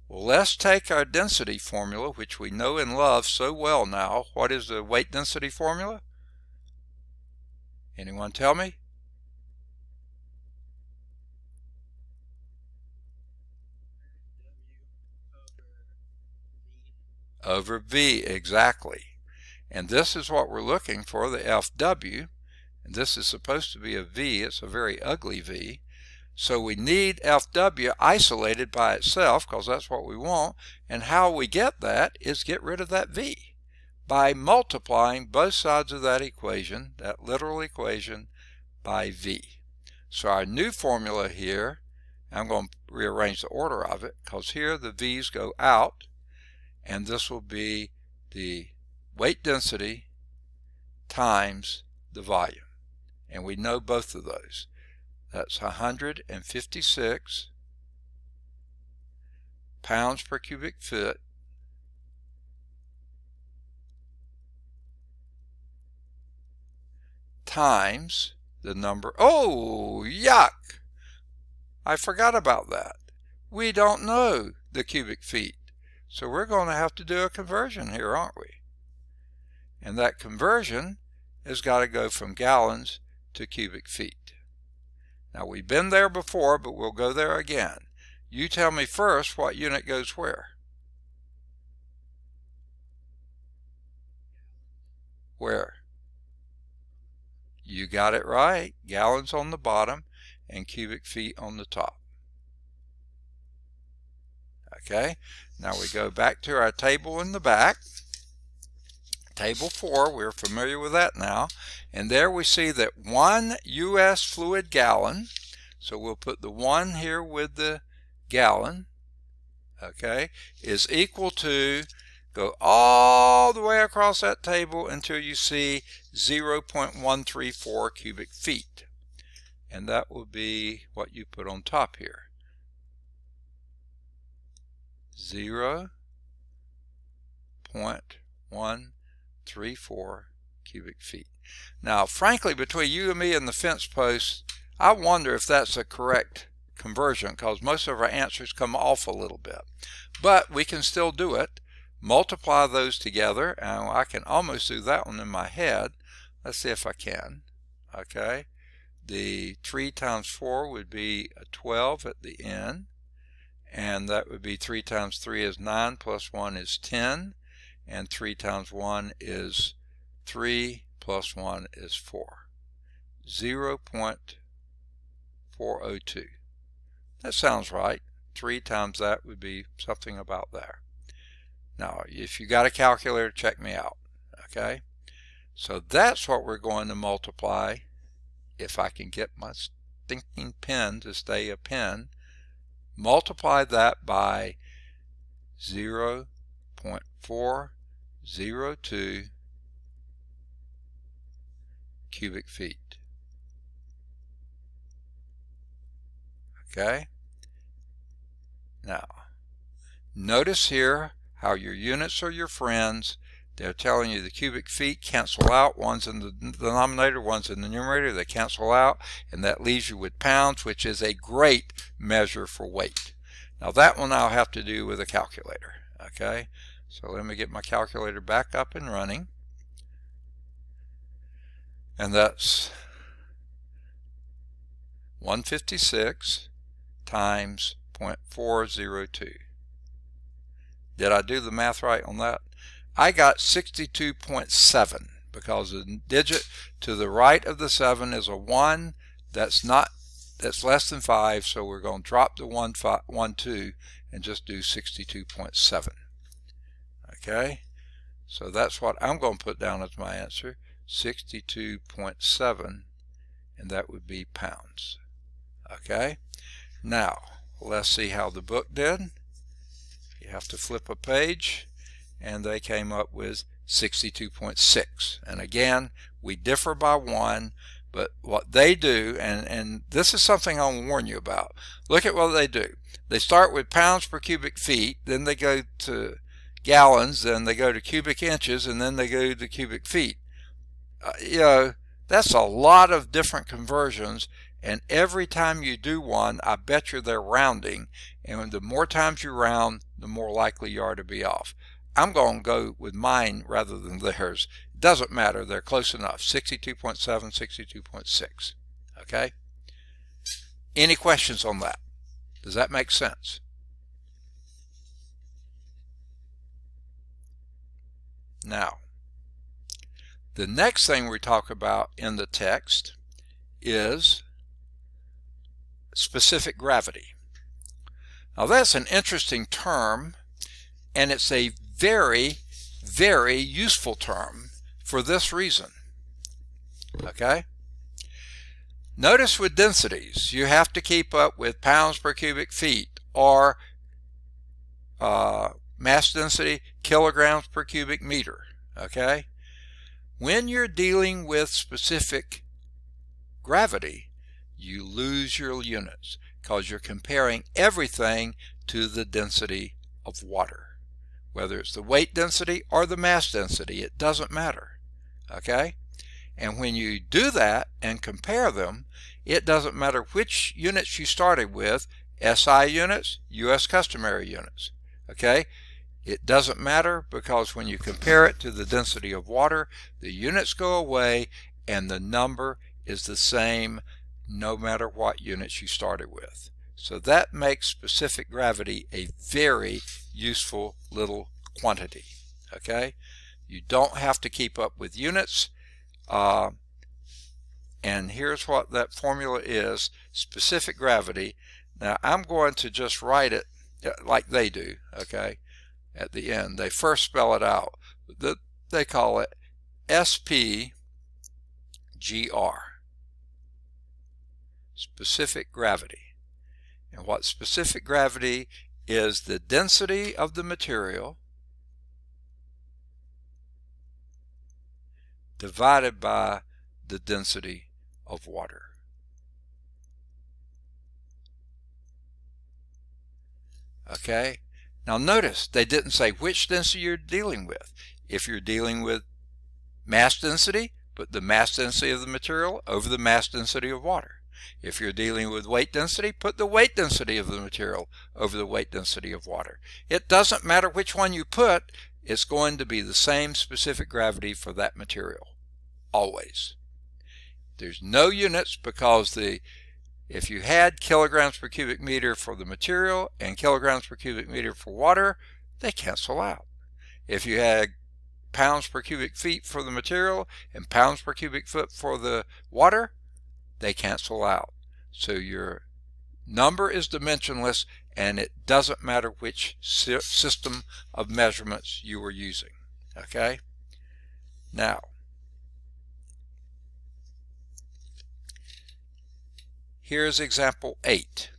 Well, let's take our density formula, which we know and love so well now. What is the weight density formula? Anyone tell me? Over V, exactly. And this is what we're looking for, the FW. And this is supposed to be a V. It's a very ugly V. So we need FW isolated by itself, because that's what we want. And how we get that is get rid of that V by multiplying both sides of that equation, that literal equation, by V. So our new formula here, I'm going to rearrange the order of it, because here the V's go out, and this will be the weight density times the volume. And we know both of those. That's 156 pounds per cubic foot times the number. Oh, yuck! I forgot about that. We don't know the cubic feet. So we're going to have to do a conversion here, aren't we? And that conversion has got to go from gallons to cubic feet. Now we've been there before, but we'll go there again. You tell me first what unit goes where. Where? You got it right. Gallons on the bottom and cubic feet on the top. Okay, now we go back to our table in the back. Table 4, we're familiar with that now. And there we see that 1 U.S. fluid gallon, so we'll put the 1 here with the gallon, okay, is equal to, go all the way across that table until you see 0.134 cubic feet. And that will be what you put on top here. 0.134 cubic feet. Now, frankly, between you and me and the fence post, I wonder if that's a correct conversion, because most of our answers come off a little bit. But we can still do it. Multiply those together, and I can almost do that one in my head. Let's see if I can. Okay, the 3 times 4 would be a 12 at the end. And that would be 3 times 3 is 9, plus 1 is 10, and 3 times 1 is 3, plus 1 is 4. 0.402. That sounds right. 3 times that would be something about there. Now, if you got a calculator, check me out. Okay? So that's what we're going to multiply, if I can get my stinking pen to stay a pen. Multiply that by 0.402 0.02 cubic feet. Okay? Now, notice here how your units are your friends. They're telling you the cubic feet cancel out. One's in the denominator, one's in the numerator. They cancel out, and that leaves you with pounds, which is a great measure for weight. Now that one I'll have to do with a calculator. Okay, so let me get my calculator back up and running. And that's 156 times 0.402. Did I do the math right on that? I got 62.7 because the digit to the right of the 7 is a 1. That's less than 5, so we're going to drop the 1.2 and just do 62.7. Okay, so that's what I'm going to put down as my answer, 62.7, and that would be pounds. Okay, now let's see how the book did. You have to flip a page, and they came up with 62.6. And again, we differ by 1, but what they do, and this is something I'll warn you about. Look at what they do. They start with pounds per cubic feet, then they go to gallons, then they go to cubic inches, and then they go to cubic feet. You know, that's a lot of different conversions, and every time you do one, I bet you they're rounding, and the more times you round, the more likely you are to be off. I'm going to go with mine rather than theirs. It doesn't matter, they're close enough. 62.7, 62.6. Okay? Any questions on that? Does that make sense? Now, the next thing we talk about in the text is specific gravity. Now that's an interesting term, and it's a very, very useful term for this reason. Okay? Notice with densities, you have to keep up with pounds per cubic feet or mass density, kilograms per cubic meter. Okay? When you're dealing with specific gravity, you lose your units because you're comparing everything to the density of water. Whether it's the weight density or the mass density, it doesn't matter. Okay? And when you do that and compare them, it doesn't matter which units you started with, SI units, US customary units. Okay? It doesn't matter because when you compare it to the density of water, the units go away and the number is the same no matter what units you started with. So that makes specific gravity a very useful little quantity. Okay? You don't have to keep up with units. And here's what that formula is, specific gravity. Now I'm going to just write it like they do, okay? At the end, they first spell it out. They call it SPGR, specific gravity. And what specific gravity is, the density of the material divided by the density of water. Okay? Now notice, they didn't say which density you're dealing with. If you're dealing with mass density, put the mass density of the material over the mass density of water. If you're dealing with weight density, put the weight density of the material over the weight density of water. It doesn't matter which one you put, it's going to be the same specific gravity for that material. Always. There's no units because if you had kilograms per cubic meter for the material and kilograms per cubic meter for water, they cancel out. If you had pounds per cubic feet for the material and pounds per cubic foot for the water, they cancel out. So your number is dimensionless, and it doesn't matter which system of measurements you were using. Okay? Now, here's example 8.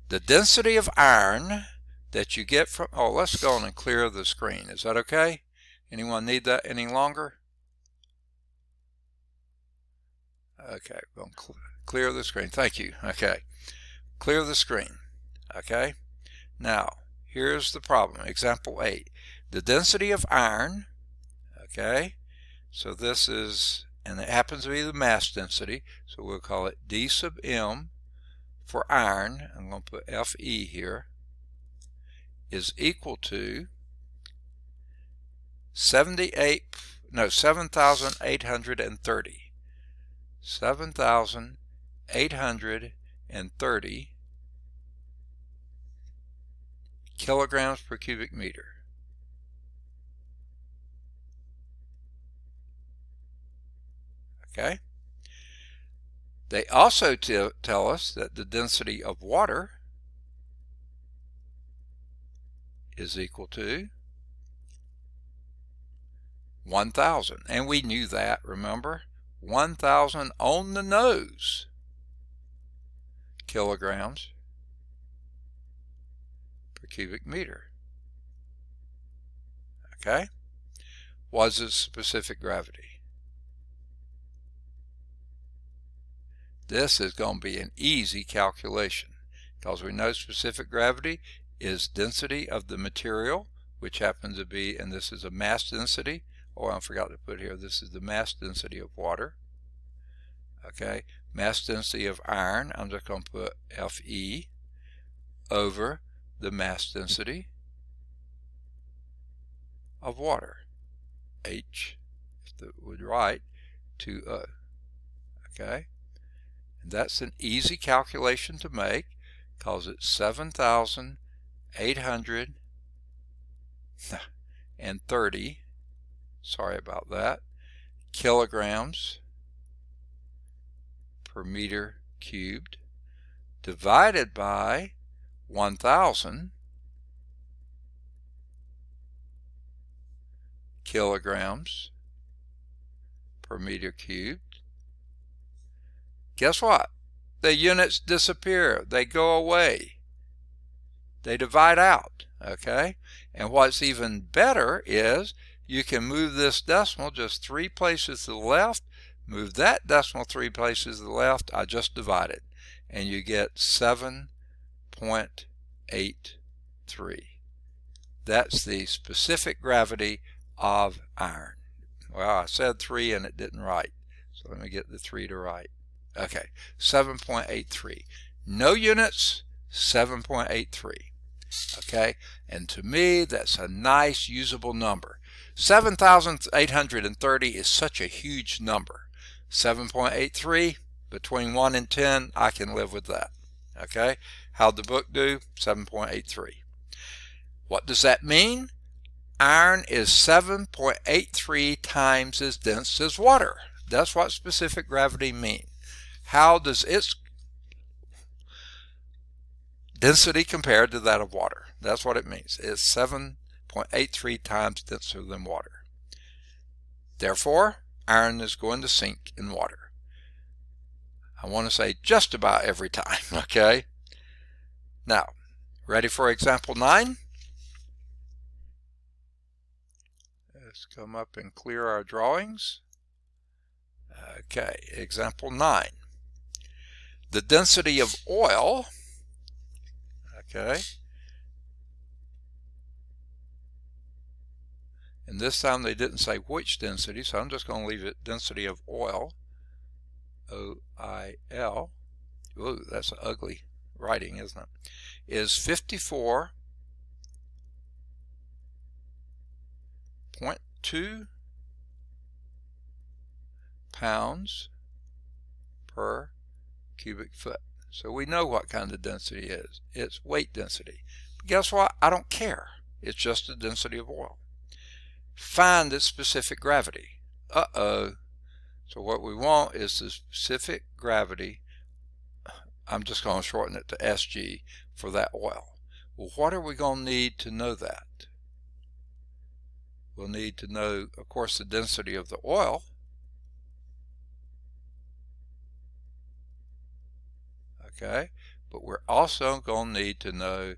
The density of iron that you get from, let's go on and clear the screen. Is that okay? Anyone need that any longer? Okay, we'll clear the screen. Thank you. Okay, clear the screen. Okay, now here's the problem. Example 8. The density of iron, okay, so this is, and it happens to be the mass density, so we'll call it D sub m for iron, I'm going to put Fe here, is equal to 7,830. 7,830 kilograms per cubic meter. Okay. They also tell us that the density of water is equal to 1,000. And we knew that, remember? 1,000 on the nose kilograms per cubic meter. Okay? Was its specific gravity? This is going to be an easy calculation because we know specific gravity is density of the material, which happens to be, and this is a mass density, or I forgot to put here, this is the mass density of water. Okay, mass density of iron, I'm just going to put Fe over the mass density of water. H, if it would write, 2O. Okay, and that's an easy calculation to make because it's 7,830, sorry about that, kilograms per meter cubed divided by 1,000 kilograms per meter cubed. Guess what? The units disappear. They go away. They divide out. Okay? And what's even better is you can move this decimal just 3 places to the left, move that decimal 3 places to the left. I just divided. And you get 7.83. That's the specific gravity of iron. Well, I said 3 and it didn't write. So let me get the 3 to write. Okay, 7.83. No units, 7.83. Okay, and to me that's a nice usable number. 7,830 is such a huge number. 7.83, between 1 and 10, I can live with that. Okay, how'd the book do? 7.83. What does that mean? Iron is 7.83 times as dense as water. That's what specific gravity means. How does its density compare to that of water? That's what it means. It's 7.83 times denser than water. Therefore, iron is going to sink in water. I want to say just about every time, okay? Now, ready for example 9? Let's come up and clear our drawings. Okay, example 9. The density of oil, okay, and this time they didn't say which density, so I'm just going to leave it density of oil, O-I-L, ooh, that's ugly writing, isn't it, is 54.2 pounds per cubic foot. So we know what kind of density it is. It's weight density. But guess what? I don't care. It's just the density of oil. Find its specific gravity. Uh-oh. So what we want is the specific gravity. I'm just going to shorten it to SG for that oil. Well, what are we going to need to know that? We'll need to know, of course, the density of the oil. Okay, but we're also going to need to know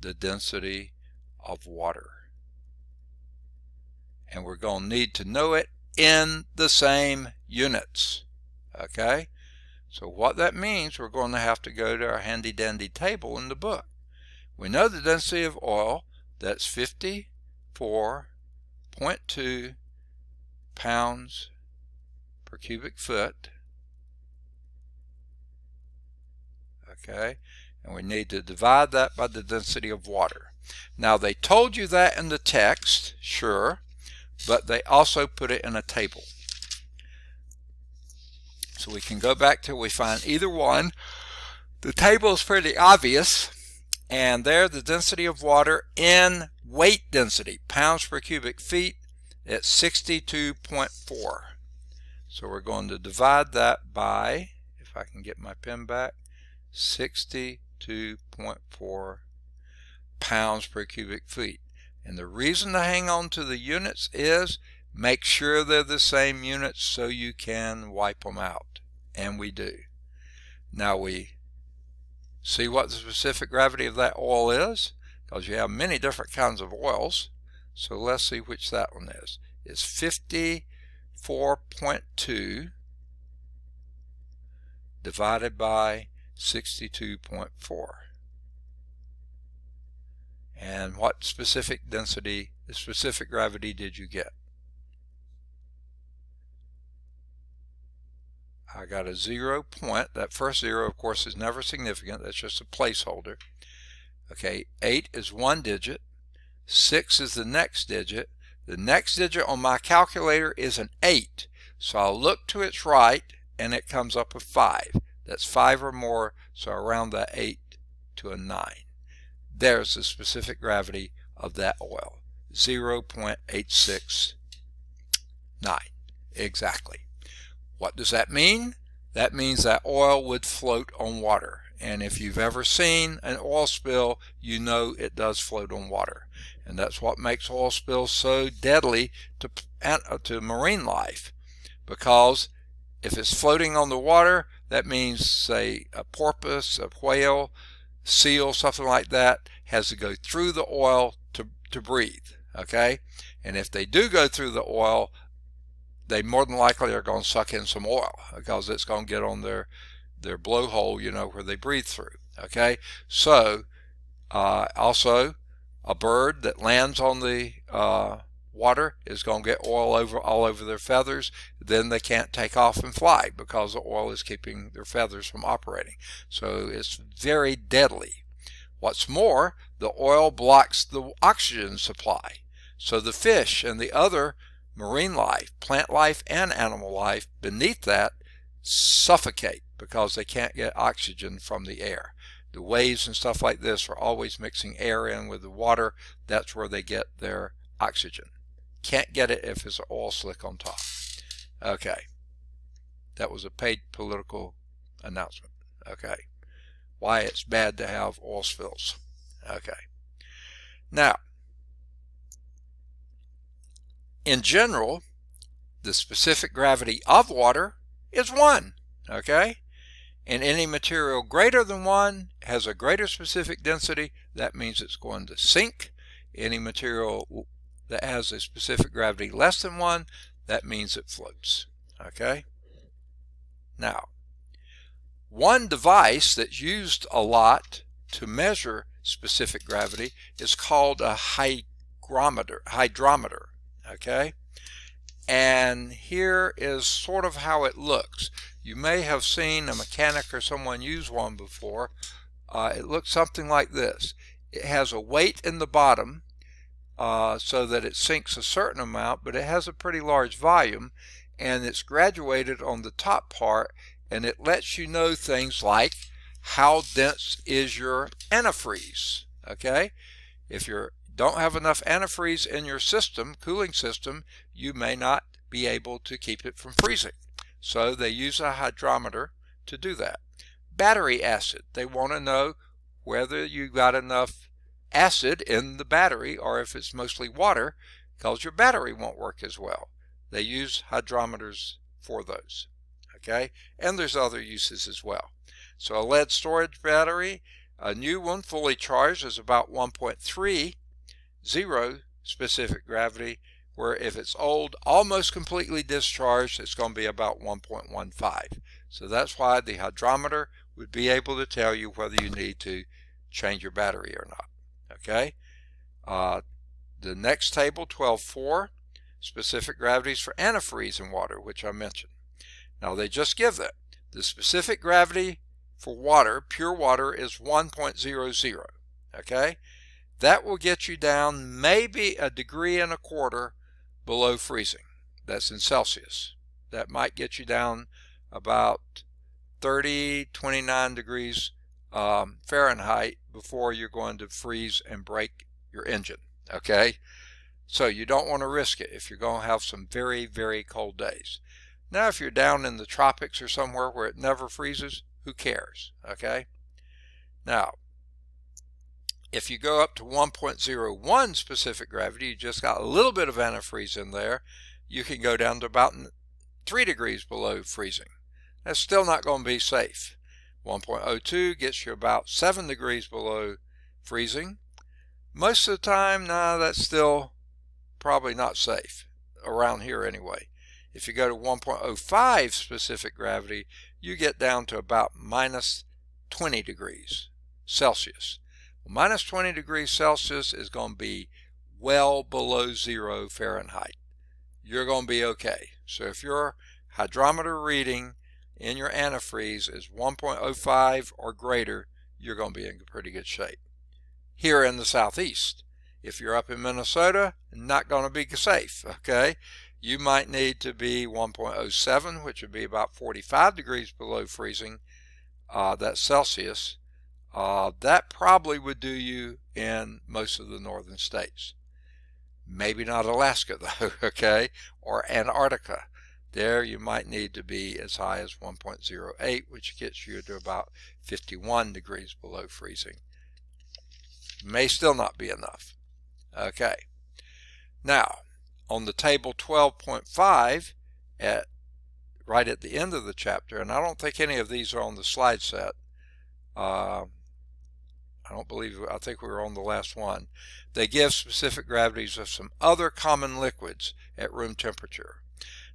the density of water. and we're going to need to know it in the same units. Okay, so what that means, we're going to have to go to our handy dandy table in the book. We know the density of oil, that's 54.2 pounds per cubic foot. Okay, and we need to divide that by the density of water. Now they told you that in the text, sure, but they also put it in a table. So we can go back till we find either one. The table is pretty obvious, and there the density of water in weight density, pounds per cubic feet, at 62.4. So we're going to divide that by, if I can get my pen back, 62.4 pounds per cubic feet. And the reason to hang on to the units is make sure they're the same units so you can wipe them out. And we do. Now we see what the specific gravity of that oil is, because you have many different kinds of oils. So let's see which that one is. It's 54.2 divided by 62.4. And what specific density, the specific gravity did you get? I got a 0 point. That first 0, of course, is never significant. That's just a placeholder. Okay, 8 is one digit. 6 is the next digit. The next digit on my calculator is an 8. So I'll look to its right, and it comes up with 5. That's 5 or more, so I round that 8 to a 9. There's the specific gravity of that oil, 0.869. Exactly. What does that mean? That means that oil would float on water. And if you've ever seen an oil spill, you know it does float on water. And that's what makes oil spills so deadly to marine life. Because if it's floating on the water, that means, say, a porpoise, a whale, seal, something like that, has to go through the oil to breathe. Okay? And if they do go through the oil, they more than likely are going to suck in some oil, because it's going to get on their blowhole, you know, where they breathe through. Okay, so also a bird that lands on the water is going to get oil all over their feathers. Then they can't take off and fly because the oil is keeping their feathers from operating. So it's very deadly. What's more, the oil blocks the oxygen supply. So the fish and the other marine life, plant life and animal life beneath that suffocate because they can't get oxygen from the air. The waves and stuff like this are always mixing air in with the water. That's where they get their oxygen. Can't get it if it's an oil slick on top. Okay, that was a paid political announcement. Okay, why it's bad to have oil spills. Okay, now in general, the specific gravity of water is 1, okay? And any material greater than 1 has a greater specific density. That means it's going to sink. Any material that has a specific gravity less than 1, that means it floats, okay? Now, one device that's used a lot to measure specific gravity is called a hydrometer. Okay, and here is sort of how it looks. You may have seen a mechanic or someone use one before. It looks something like this. It has a weight in the bottom so that it sinks a certain amount, but it has a pretty large volume, and it's graduated on the top part, and it lets you know things like how dense is your antifreeze. Okay, if you don't have enough antifreeze in your system, cooling system, you may not be able to keep it from freezing. So they use a hydrometer to do that. Battery acid, they want to know whether you got enough acid in the battery or if it's mostly water, because your battery won't work as well. They use hydrometers for those. Okay, and there's other uses as well. So a lead storage battery, a new one fully charged, is about 1.30 specific gravity, where if it's old, almost completely discharged, it's going to be about 1.15. So that's why the hydrometer would be able to tell you whether you need to change your battery or not. Okay. The next table, 12.4, specific gravities for antifreeze in water, which I mentioned. Now they just give that. The specific gravity for water, pure water, is 1.00. Okay. That will get you down maybe 1.25 degrees below freezing. That's in Celsius. That might get you down about 29 degrees Fahrenheit before you're going to freeze and break your engine. Okay, so you don't want to risk it if you're going to have some very, very cold days. Now, if you're down in the tropics or somewhere where it never freezes, who cares? Okay, now if you go up to 1.01 specific gravity, you just got a little bit of antifreeze in there, you can go down to about 3 degrees below freezing. That's still not going to be safe. 1.02 gets you about 7 degrees below freezing. Most of the time, that's still probably not safe, around here anyway. If you go to 1.05 specific gravity, you get down to about minus 20 degrees Celsius. Well, minus 20 degrees Celsius is going to be well below 0 Fahrenheit. You're going to be okay. So if your hydrometer reading in your antifreeze is 1.05 or greater, you're going to be in pretty good shape. Here in the southeast, if you're up in Minnesota, not going to be safe. Okay, you might need to be 1.07, which would be about 45 degrees below freezing. That's Celsius. That probably would do you in most of the northern states. Maybe not Alaska though. Okay, or Antarctica. There you might need to be as high as 1.08, which gets you to about 51 degrees below freezing. May still not be enough. Okay. Now, on the table 12.5, right at the end of the chapter, and I don't think any of these are on the slide set. I think we were on the last one. They give specific gravities of some other common liquids at room temperature.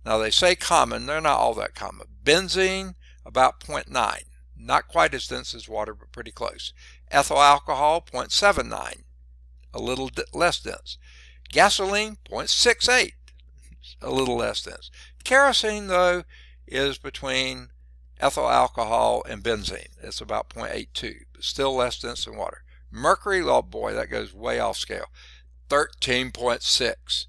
Now they say common, they're not all that common. Benzene, about 0.9. Not quite as dense as water, but pretty close. Ethyl alcohol, 0.79. A little less dense. Gasoline, 0.68. A little less dense. Kerosene, though, is between ethyl alcohol and benzene. It's about 0.82, but still less dense than water. Mercury, oh boy, that goes way off scale. 13.6.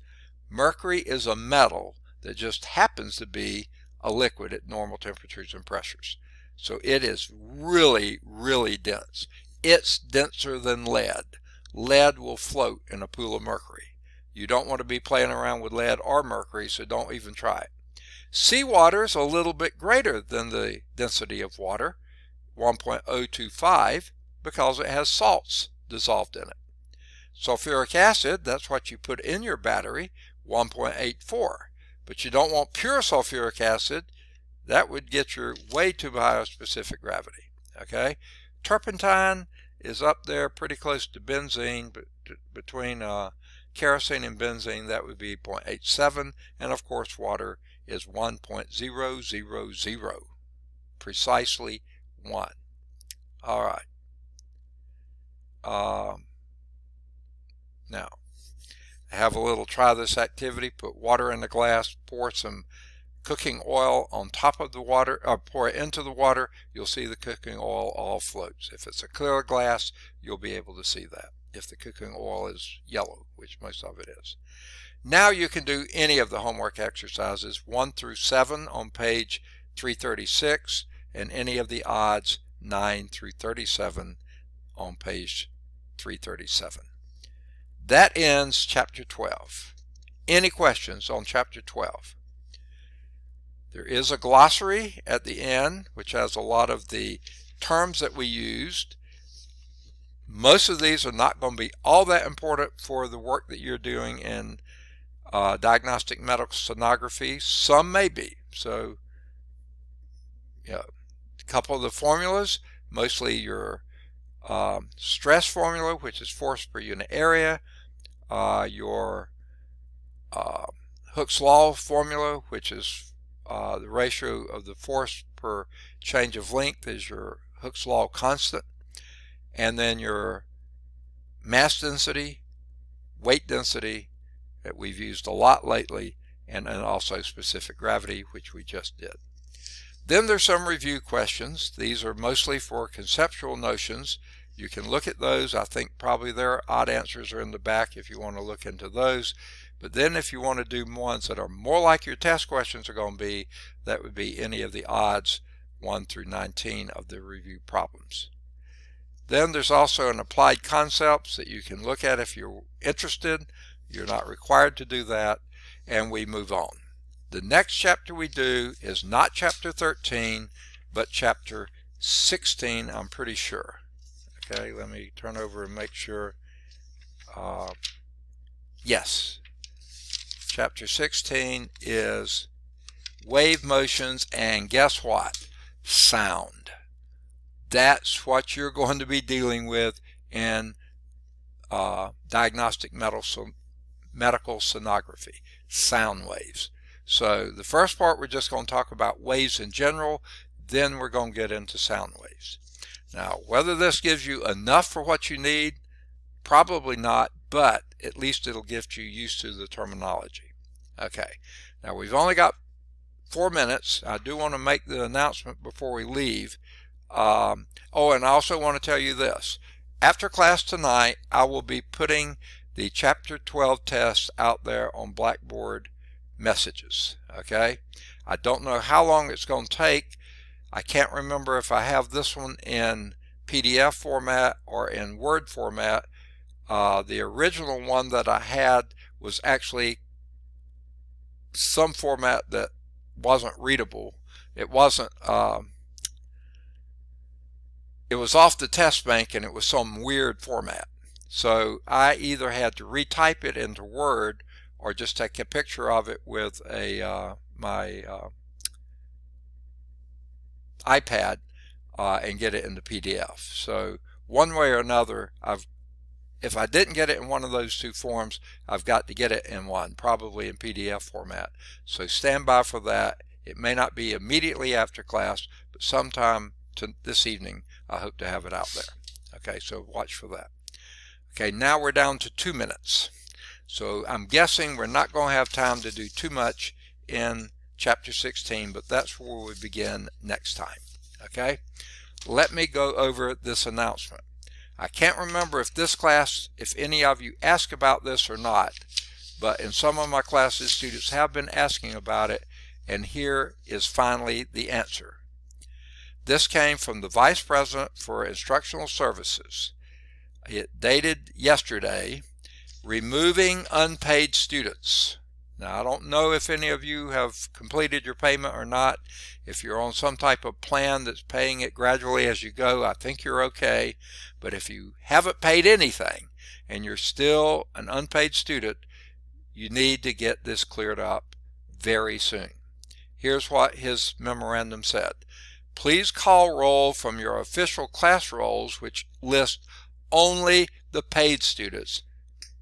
Mercury is a metal that just happens to be a liquid at normal temperatures and pressures. So it is really, really dense. It's denser than lead. Lead will float in a pool of mercury. You don't want to be playing around with lead or mercury, so don't even try it. Seawater is a little bit greater than the density of water, 1.025, because it has salts dissolved in it. Sulfuric acid, that's what you put in your battery, 1.84. But you don't want pure sulfuric acid. That would get you way too high of specific gravity. Okay? Turpentine is up there pretty close to benzene, but between kerosene and benzene, that would be 0.87. And of course, water is 1.000. Precisely 1. All right. Now, have a little try this activity. Put water in a glass, pour some cooking oil on top of the water, or pour it into the water. You'll see the cooking oil all floats. If it's a clear glass, you'll be able to see that. If the cooking oil is yellow, which most of it is. Now you can do any of the homework exercises 1 through 7 on page 336, and any of the odds 9 through 37 on page 337. That ends chapter 12. Any questions on chapter 12? There is a glossary at the end, which has a lot of the terms that we used. Most of these are not going to be all that important for the work that you're doing in diagnostic medical sonography. Some may be. So, a couple of the formulas, mostly your stress formula, which is force per unit area, your Hooke's law formula, which is the ratio of the force per change of length, is your Hooke's law constant, and then your mass density, weight density that we've used a lot lately, and then also specific gravity, which we just did. Then there's some review questions. These are mostly for conceptual notions. You can look at those. I think probably their odd answers are in the back if you want to look into those. But then if you want to do ones that are more like your test questions are going to be, that would be any of the odds 1 through 19 of the review problems. Then there's also an applied concepts that you can look at if you're interested. You're not required to do that, and we move on. The next chapter we do is not chapter 13, but chapter 16, I'm pretty sure. Okay, let me turn over and make sure. Yes, chapter 16 is wave motions, and guess what? Sound. That's what you're going to be dealing with in diagnostic medical sonography, sound waves. So the first part we're just going to talk about waves in general, then we're going to get into sound waves. Now, whether this gives you enough for what you need, probably not, but at least it'll get you used to the terminology. Okay, now we've only got 4 minutes. I do want to make the announcement before we leave. And I also want to tell you this. After class tonight, I will be putting the Chapter 12 test out there on Blackboard messages. Okay? I don't know how long it's going to take. I can't remember if I have this one in PDF format or in Word format. The original one that I had was actually some format that wasn't readable. It wasn't... it was off the test bank and it was some weird format. So I either had to retype it into Word or just take a picture of it with my iPad and get it into PDF. So one way or another, if I didn't get it in one of those two forms, I've got to get it in one, probably in PDF format. So stand by for that. It may not be immediately after class, but sometime this evening I hope to have it out there. Okay, so watch for that. Okay, now we're down to 2 minutes. So I'm guessing we're not going to have time to do too much in chapter 16, but that's where we begin next time. Okay, let me go over this announcement. I can't remember if this class, if any of you ask about this or not, but in some of my classes students have been asking about it, and here is finally the answer. This came from the Vice President for Instructional Services. It dated yesterday, removing unpaid students. Now, I don't know if any of you have completed your payment or not. If you're on some type of plan that's paying it gradually as you go, I think you're okay. But if you haven't paid anything and you're still an unpaid student, you need to get this cleared up very soon. Here's what his memorandum said. Please call roll from your official class rolls, which list only the paid students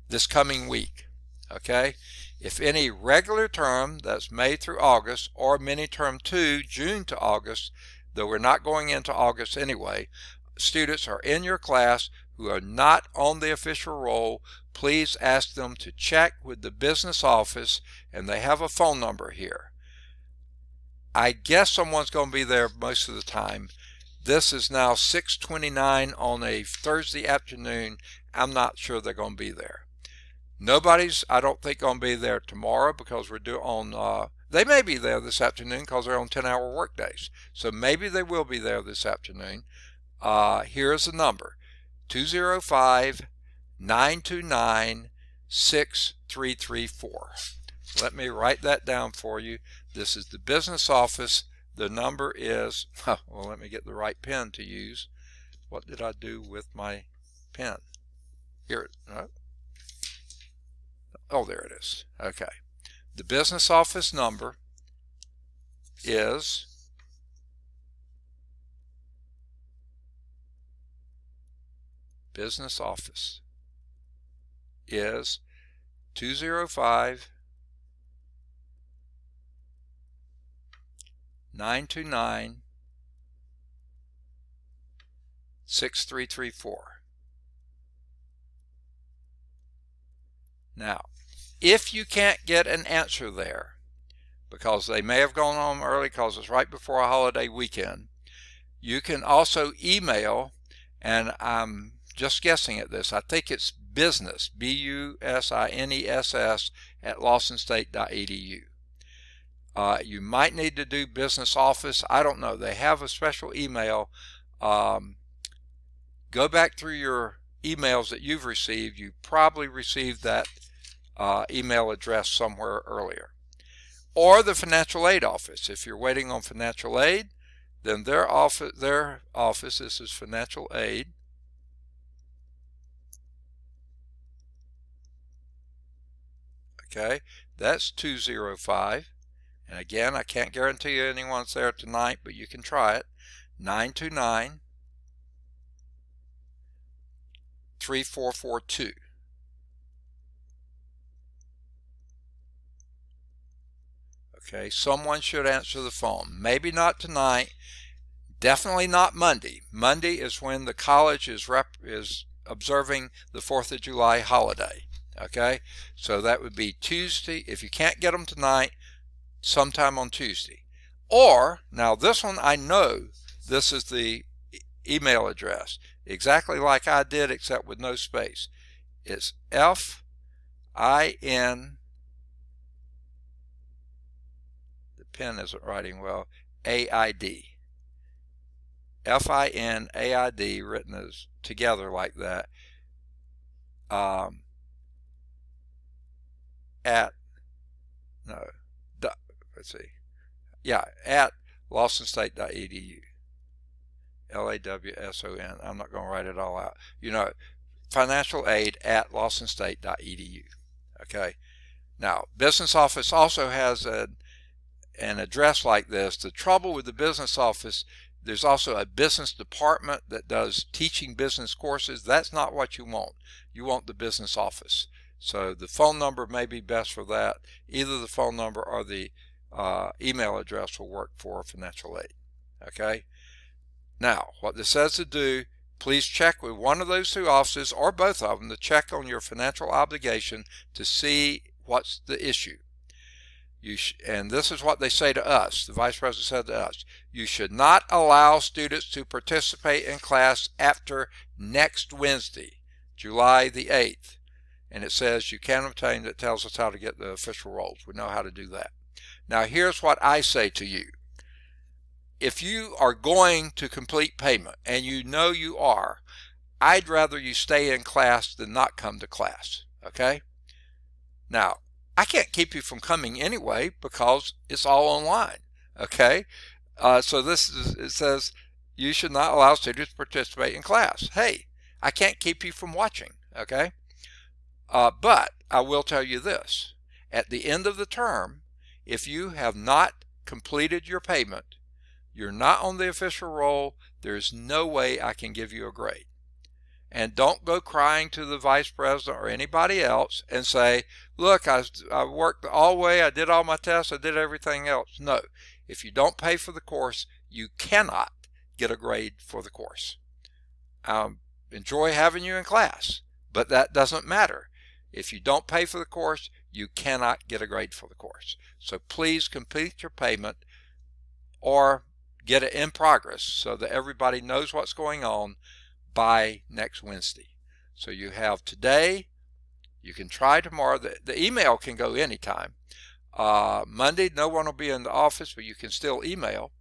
this coming week. Okay? If any regular term, that's May through August, or mini term 2, June to August, though we're not going into August anyway, students are in your class who are not on the official roll, please ask them to check with the business office, and they have a phone number here. I guess someone's going to be there most of the time. This is now 6:29 on a Thursday afternoon. I'm not sure they're going to be there. Nobody's, I don't think, going to be there tomorrow because we're they may be there this afternoon because they're on 10-hour work days. So maybe they will be there this afternoon. Here's the number, 205-929-6334. Let me write that down for you. This is the business office. The number is, well, let me get the right pen to use. What did I do with my pen? Here, oh, there it is. Okay. The business office number is business office is 205 929 6334. Now, if you can't get an answer there, because they may have gone home early because it's right before a holiday weekend, you can also email, and I'm just guessing at this, I think it's business, business, at lawsonstate.edu. You might need to do business office. I don't know. They have a special email. Go back through your emails that you've received. You probably received that email address somewhere earlier. Or the financial aid office. If you're waiting on financial aid, then their office, this is financial aid. Okay, that's 205. And again, I can't guarantee you anyone's there tonight, but you can try it. 929 3442. Okay, someone should answer the phone. Maybe not tonight, definitely not Monday. Monday is when the college is observing the 4th of July holiday. Okay, so that would be Tuesday. If you can't get them tonight, sometime on Tuesday. Or, now this one I know this is the email address, exactly like I did except with no space. It's FIN, the pen isn't writing well, AID. FINAID, written as together like that, at, no, let's see, yeah, at lawsonstate.edu. LAWSON. I'm not going to write it all out. You know, financial aid at lawsonstate.edu. Okay. Now, business office also has an address like this. The trouble with the business office, there's also a business department that does teaching business courses. That's not what you want. You want the business office. So the phone number may be best for that. Either the phone number or the email address will work for financial aid. Okay. Now, what this says to do, please check with one of those two offices or both of them to check on your financial obligation to see what's the issue. And this is what they say to us. The Vice President said to us, you should not allow students to participate in class after next Wednesday, July the 8th. And it says you can obtain, it tells us how to get the official rolls. We know how to do that. Now, here's what I say to you. If you are going to complete payment, and you know you are, I'd rather you stay in class than not come to class, okay? Now, I can't keep you from coming anyway because it's all online, okay? So it says you should not allow students to participate in class. Hey, I can't keep you from watching, okay? But I will tell you this. At the end of the term, if you have not completed your payment, you're not on the official roll, there's no way I can give you a grade. And don't go crying to the vice president or anybody else and say, look, I worked all the way, I did all my tests, I did everything else. No, if you don't pay for the course, you cannot get a grade for the course. Enjoy having you in class, but that doesn't matter. If you don't pay for the course, you cannot get a grade for the course. So please complete your payment or get it in progress so that everybody knows what's going on by next Wednesday. So you have today, you can try tomorrow. The email can go anytime. Monday, no one will be in the office, but you can still email.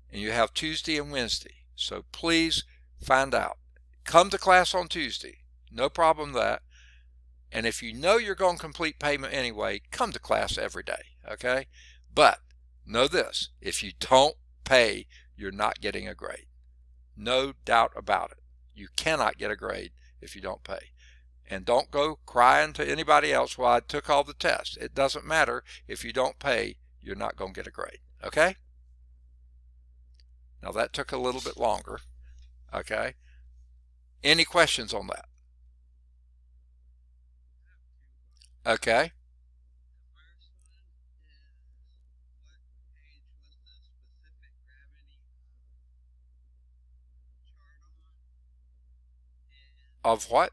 And you have Tuesday and Wednesday. So please find out. Come to class on Tuesday. No problem with that. And if you know you're going to complete payment anyway, come to class every day. Okay? But know this, if you don't pay, you're not getting a grade. No doubt about it. You cannot get a grade if you don't pay. And don't go crying to anybody else, well, I took all the tests. It doesn't matter. If you don't pay, you're not going to get a grade. Okay? Now that took a little bit longer. Okay? Any questions on that? Okay? The first one is, what age was the specific Of what?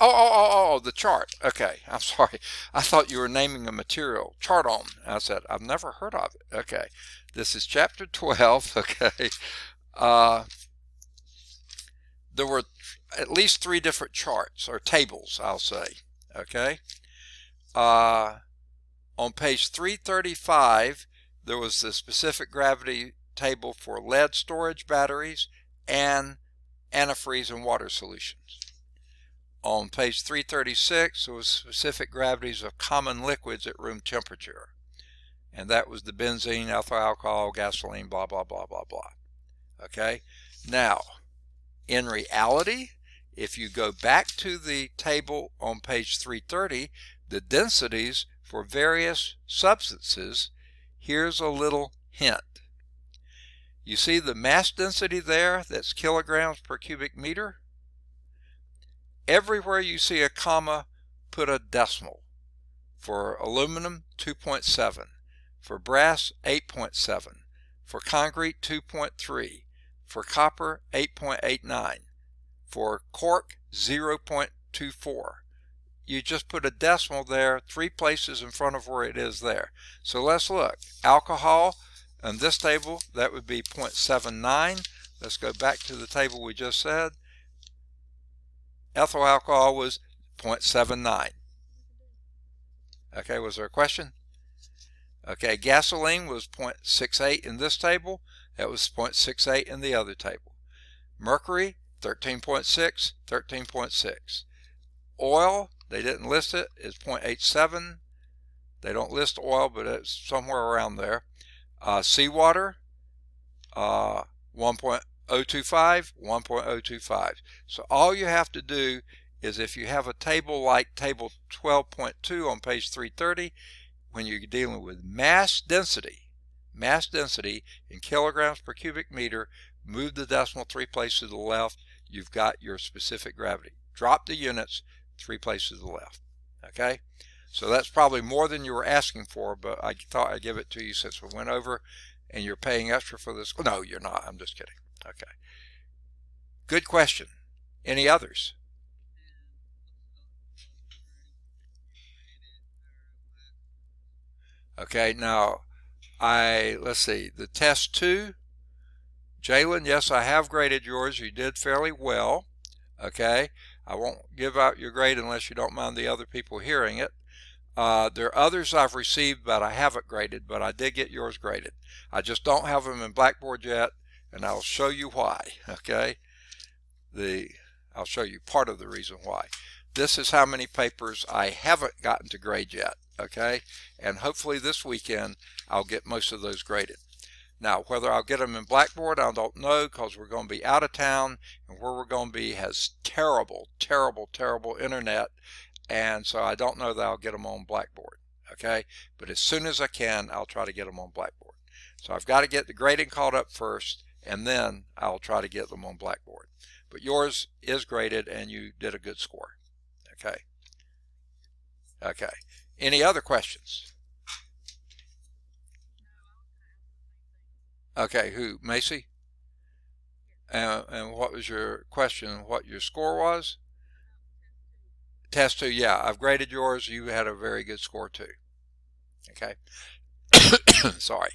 Oh, the chart. Okay, I'm sorry. I thought you were naming a material. Chart-on. I said, I've never heard of it. Okay. This is chapter 12. Okay. Uh, there were at least three different charts, or tables, I'll say. Okay. On page 335, there was the specific gravity table for lead storage batteries and antifreeze and water solutions. On page 336, there was specific gravities of common liquids at room temperature. And that was the benzene, ethyl alcohol, gasoline, blah, blah, blah, blah, blah. Okay? Now, in reality, if you go back to the table on page 330, the densities for various substances, here's a little hint. You see the mass density there, that's kilograms per cubic meter? Everywhere you see a comma, put a decimal. For aluminum, 2.7. For brass, 8.7. For concrete, 2.3. For copper, 8.89. For cork, 0.24. You just put a decimal there, 3 places in front of where it is there. So let's look. Alcohol, on this table, that would be 0.79. Let's go back to the table we just said. Ethyl alcohol was 0.79. Okay, was there a question? Okay, gasoline was 0.68 in this table. That was 0.68 in the other table. Mercury, 13.6, 13.6. Oil, they didn't list it, is 0.87. They don't list oil, but it's somewhere around there. Seawater, 1.025, 1.025. So all you have to do is, if you have a table like table 12.2 on page 330, when you're dealing with mass density in kilograms per cubic meter, move the decimal 3 places to the left, you've got your specific gravity. Drop the units 3 places to the left. Okay? So that's probably more than you were asking for, but I thought I'd give it to you since we went over and you're paying extra for this. No, you're not. I'm just kidding. Okay. Good question. Any others? Okay, now let's see, the test 2, Jalen, yes, I have graded yours. You did fairly well. Okay, I won't give out your grade unless you don't mind the other people hearing it. There are others I've received but I haven't graded, but I did get yours graded. I just don't have them in Blackboard yet, and I'll show you why. Okay, I'll show you part of the reason why. This is how many papers I haven't gotten to grade yet. Okay, and hopefully this weekend I'll get most of those graded. Now, whether I'll get them in Blackboard, I don't know, because we're going to be out of town, and where we're going to be has terrible, terrible, terrible internet, and so I don't know that I'll get them on Blackboard. Okay, but as soon as I can, I'll try to get them on Blackboard. So I've got to get the grading caught up first, and then I'll try to get them on Blackboard. But yours is graded, and you did a good score. Okay. Okay. Any other questions? Okay, who? Macy? And what was your question? What your score was? Test 2, yeah. I've graded yours. You had a very good score too. Okay. Sorry.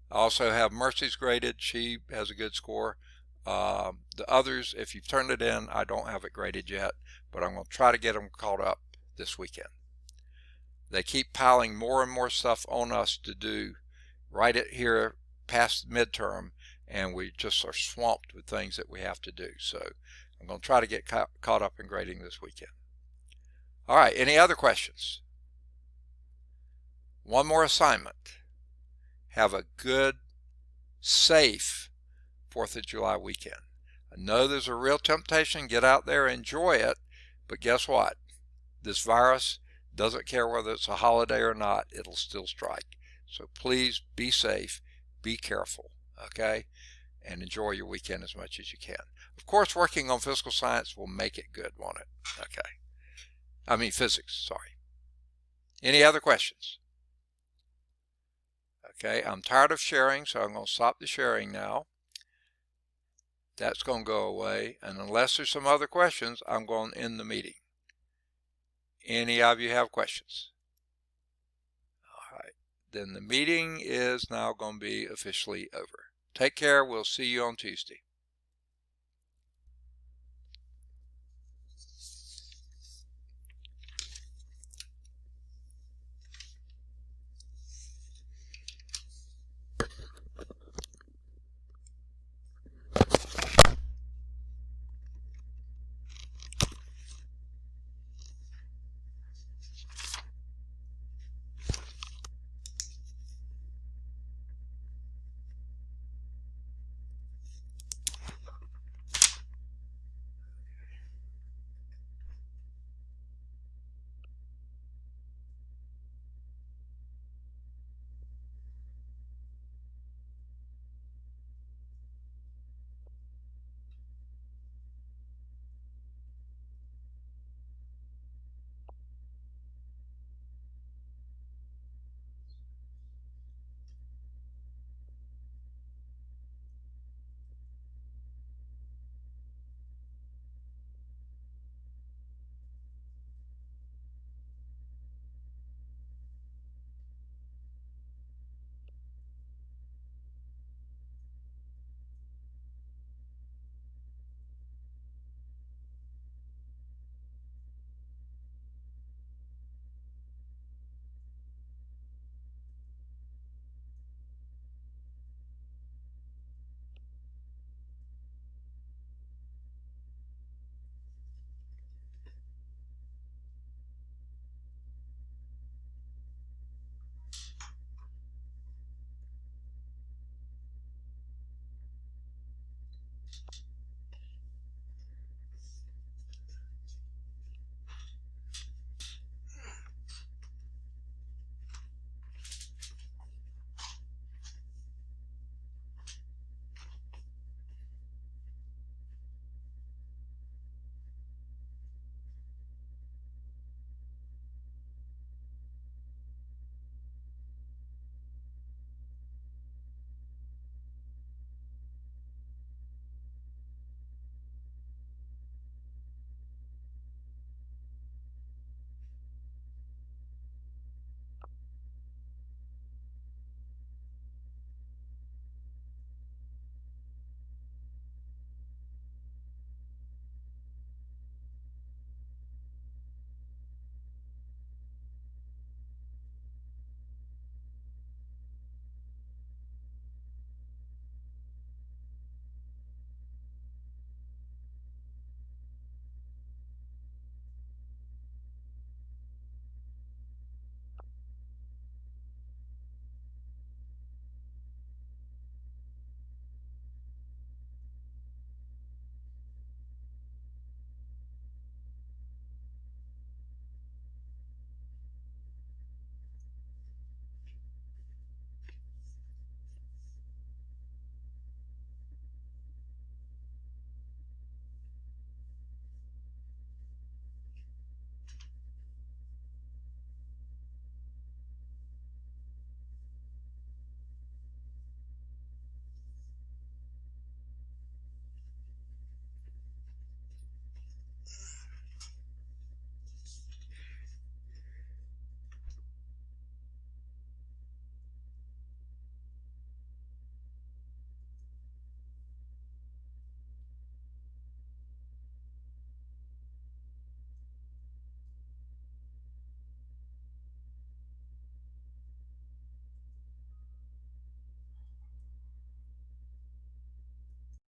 I also have Mercy's graded. She has a good score. The others, if you've turned it in, I don't have it graded yet, but I'm going to try to get them caught up this weekend. They keep piling more and more stuff on us to do right at here past midterm, and we just are swamped with things that we have to do. So I'm going to try to get caught up in grading this weekend. All right, any other questions? One more assignment. Have a good, safe 4th of July weekend. I know there's a real temptation. Get out there, enjoy it, but guess what? This virus doesn't care whether it's a holiday or not, it'll still strike. So please be safe, be careful, okay? And enjoy your weekend as much as you can. Of course, working on physical science will make it good, won't it? Okay. I mean physics, sorry. Any other questions? Okay, I'm tired of sharing, so I'm going to stop the sharing now. That's going to go away. And unless there's some other questions, I'm going to end the meeting. Any of you have questions? All right. Then the meeting is now going to be officially over. Take care. We'll see you on Tuesday.